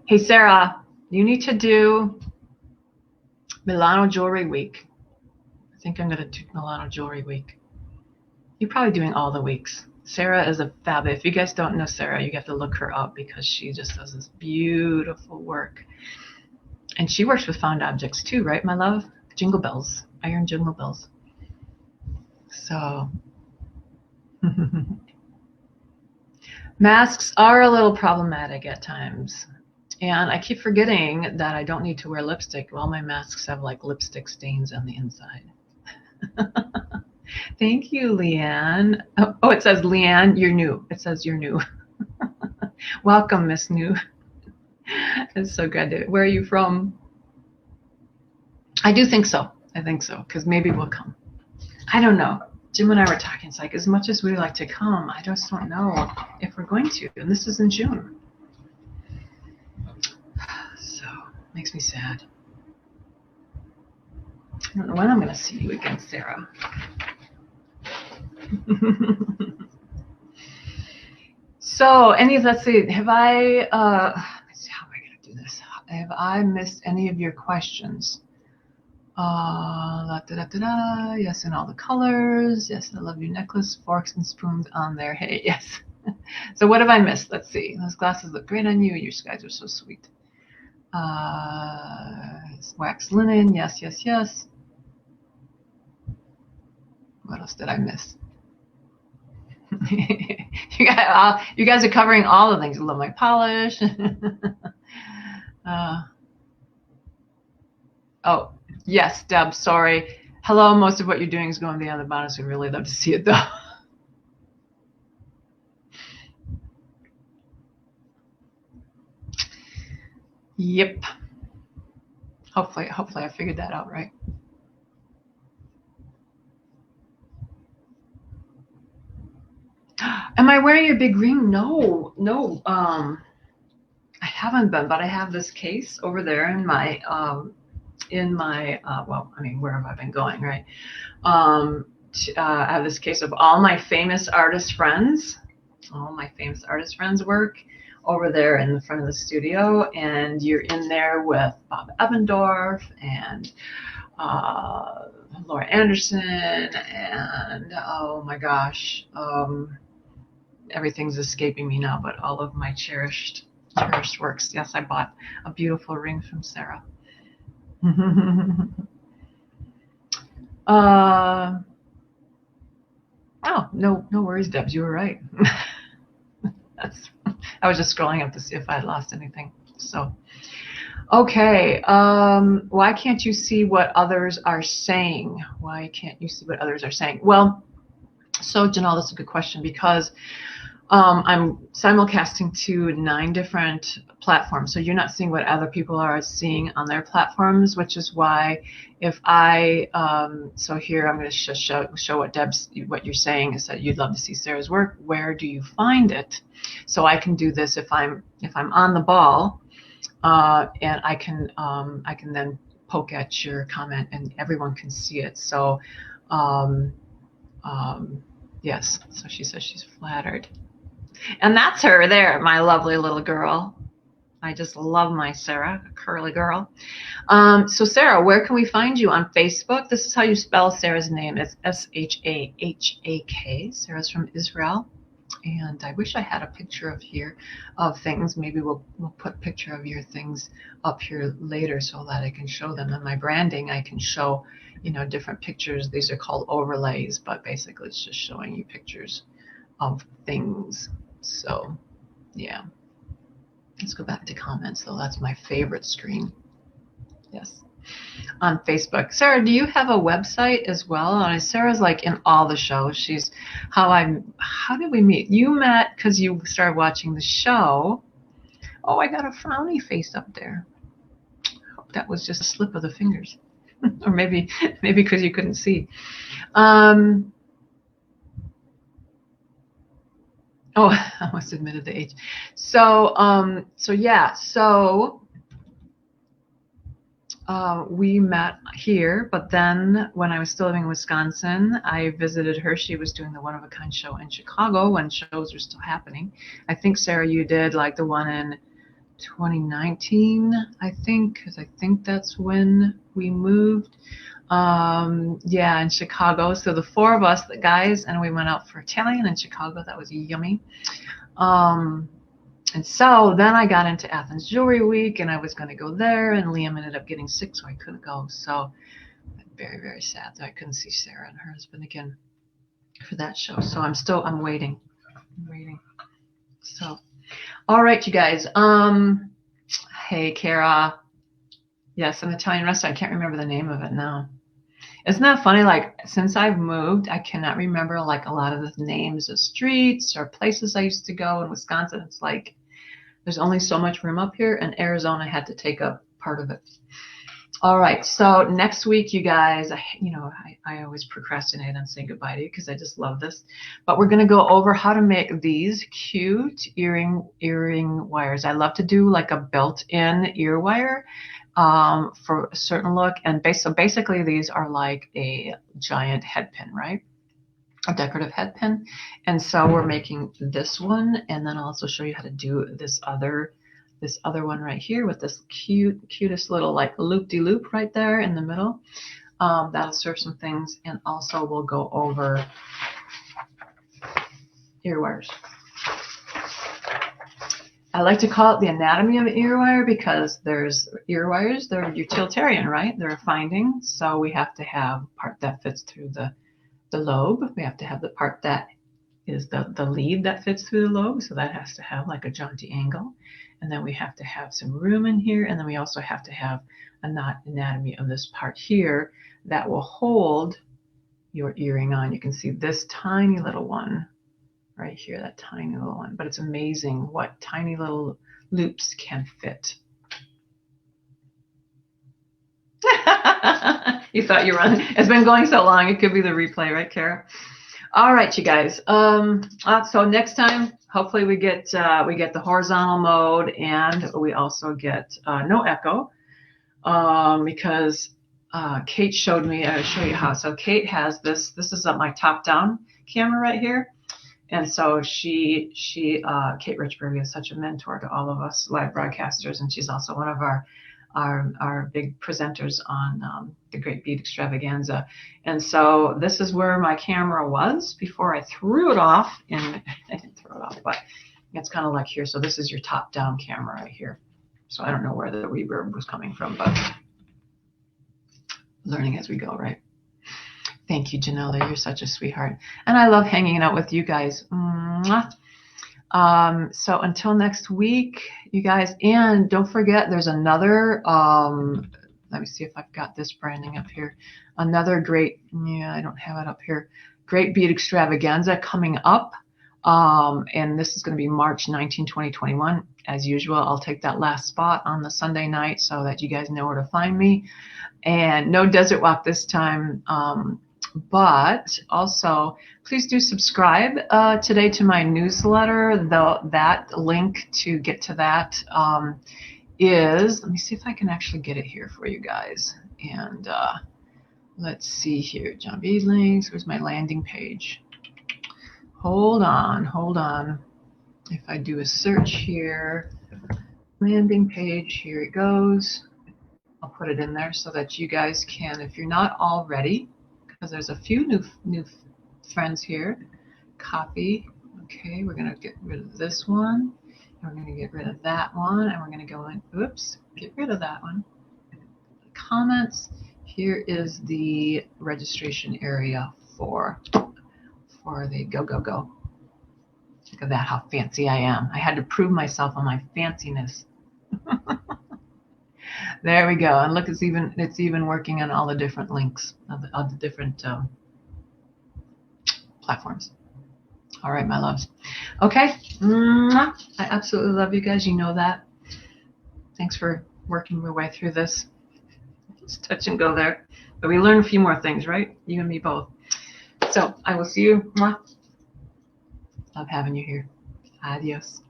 Hey, Sarah, you need to do Milano Jewelry Week. I think I'm going to do Milano Jewelry Week. You're probably doing all the weeks. Sarah is a fab. If you guys don't know Sarah, you have to look her up because she just does this beautiful work. And she works with found objects too, right, my love? Jingle bells, iron jingle bells. So, masks are a little problematic at times. And I keep forgetting that I don't need to wear lipstick. Well, my masks have like lipstick stains on the inside. Thank you, Leanne. Oh, it says, Leanne, you're new. It says you're new. Welcome, Miss New. It's so good. Where are you from? I do think so. I think so, because maybe we'll come. I don't know. Jim and I were talking. It's like, as much as we like to come, I just don't know if we're going to. And this is in June. So, makes me sad. I don't know when I'm going to see you again, Sarah. So, let's see, have I, let's see, how am I going to do this? Have I missed any of your questions? Yes, in all the colors. Yes, I love your necklace, forks and spoons on there. Hey, yes. So what have I missed? Let's see. Those glasses look great on you. Your guys are so sweet. Wax linen. Yes, yes, yes. What else did I miss? You guys are covering all the things. I love my polish. Oh, yes, Deb, sorry. Hello, most of what you're doing is going beyond the boundaries. We'd really love to see it, though. Yep. Hopefully I figured that out right. Am I wearing a big ring? No. I haven't been, but I have this case over there in my well, I mean, where have I been going, right? I have this case of all my famous artist friends. All my famous artist friends' work over there in the front of the studio, and you're in there with Bob Eppendorf and Laura Anderson, and oh my gosh, everything's escaping me now, but all of my cherished works. Yes, I bought a beautiful ring from Sarah. Oh, no worries, Debs. You were right. I was just scrolling up to see if I had lost anything. So, okay. Why can't you see what others are saying? Why can't you see what others are saying? Well, so Janelle, that's a good question, because I'm simulcasting to 9 different platforms. So you're not seeing what other people are seeing on their platforms, which is why if I, so here I'm going to show what what you're saying is that you'd love to see Sarah's work. Where do you find it? So I can do this if I'm on the ball, and I can then poke at your comment and everyone can see it. So, yes, so she says she's flattered. And that's her there, my lovely little girl. I just love my Sarah, a curly girl. So Sarah, where can we find you? On Facebook? This is how you spell Sarah's name. It's Shahak. Sarah's from Israel. And I wish I had a picture of things. Maybe we'll put a picture of your things up here later so that I can show them. In my branding, I can show, different pictures. These are called overlays, but basically it's just showing you pictures of things. So, yeah. Let's go back to comments, though. That's my favorite screen. Yes. On Facebook. Sarah, do you have a website as well? Sarah's like in all the shows. She's how did we meet? You met because you started watching the show. Oh, I got a frowny face up there. Hope that was just a slip of the fingers. Or maybe because you couldn't see. Oh, I almost admitted the age. So we met here, but then when I was still living in Wisconsin, I visited her. She was doing the One of a Kind show in Chicago when shows were still happening. I think, Sarah, you did like the one in 2019, I think, because I think that's when we moved. Yeah, in Chicago. So the 4 of us, the guys, and we went out for Italian in Chicago. That was yummy. And so then I got into Athens Jewelry Week, and I was going to go there, and Liam ended up getting sick, so I couldn't go. So very, very sad that I couldn't see Sarah and her husband again for that show. So I'm waiting. So, all right, you guys. Hey, Kara. Yes, an Italian restaurant. I can't remember the name of it now. Isn't that funny? Like, since I've moved, I cannot remember like a lot of the names of streets or places I used to go in Wisconsin. It's like there's only so much room up here, and Arizona had to take up part of it. All right, so next week, you guys, I always procrastinate on saying goodbye to you because I just love this. But we're going to go over how to make these cute earring wires. I love to do like a built-in ear wire for a certain look. And so basically, these are like a giant head pin, right? A decorative head pin. And so we're making this one, and then I'll also show you how to do this other one right here with this cutest little like loop-de-loop right there in the middle. That'll serve some things, and also we'll go over ear wires. I like to call it the anatomy of an ear wire because there's ear wires, they're utilitarian, right? They're a finding, so we have to have part that fits through the lobe. We have to have the part that is the lead that fits through the lobe. So that has to have like a jaunty angle. And then we have to have some room in here. And then we also have to have an anatomy of this part here that will hold your earring on. You can see this tiny little one right here, that tiny little one. But it's amazing what tiny little loops can fit. You thought you were on. It's been going so long. It could be the replay, right, Kara? All right, you guys. So next time, hopefully we get the horizontal mode, and we also get no echo, because Kate showed me. I'll show you how. So Kate has this. This is my top-down camera right here, and so Kate Richberg is such a mentor to all of us live broadcasters, and she's also one of our big presenters on the Great Bead Extravaganza. And so this is where my camera was before I threw it off. And I didn't throw it off, but it's kind of like here. So this is your top-down camera right here. So I don't know where the reverb was coming from, but learning as we go, right? Thank you, Janella. You're such a sweetheart. And I love hanging out with you guys. Mwah. So until next week, you guys, and don't forget, there's another, let me see if I've got this branding up here. Another great, I don't have it up here. Great Bead Extravaganza coming up. And this is going to be March 19, 2021. As usual, I'll take that last spot on the Sunday night so that you guys know where to find me. And no desert walk this time. But also, please do subscribe today to my newsletter. That link to get to that is, let me see if I can actually get it here for you guys. And let's see here, John Bead links. Where's my landing page? Hold on. If I do a search here, landing page, here it goes. I'll put it in there so that you guys can, if you're not already, because there's a few new friends here. Copy. Okay, we're going to get rid of this one. And we're going to get rid of that one. And we're going to go in. Oops, get rid of that one. Comments. Here is the registration area for the go. Look at that, how fancy I am. I had to prove myself on my fanciness. There we go. And look, it's even working on all the different links of the different platforms. All right, my loves. Okay. I absolutely love you guys. You know that. Thanks for working your way through this. It's touch and go there. But we learn a few more things, right? You and me both. So I will see you. Love having you here. Adios.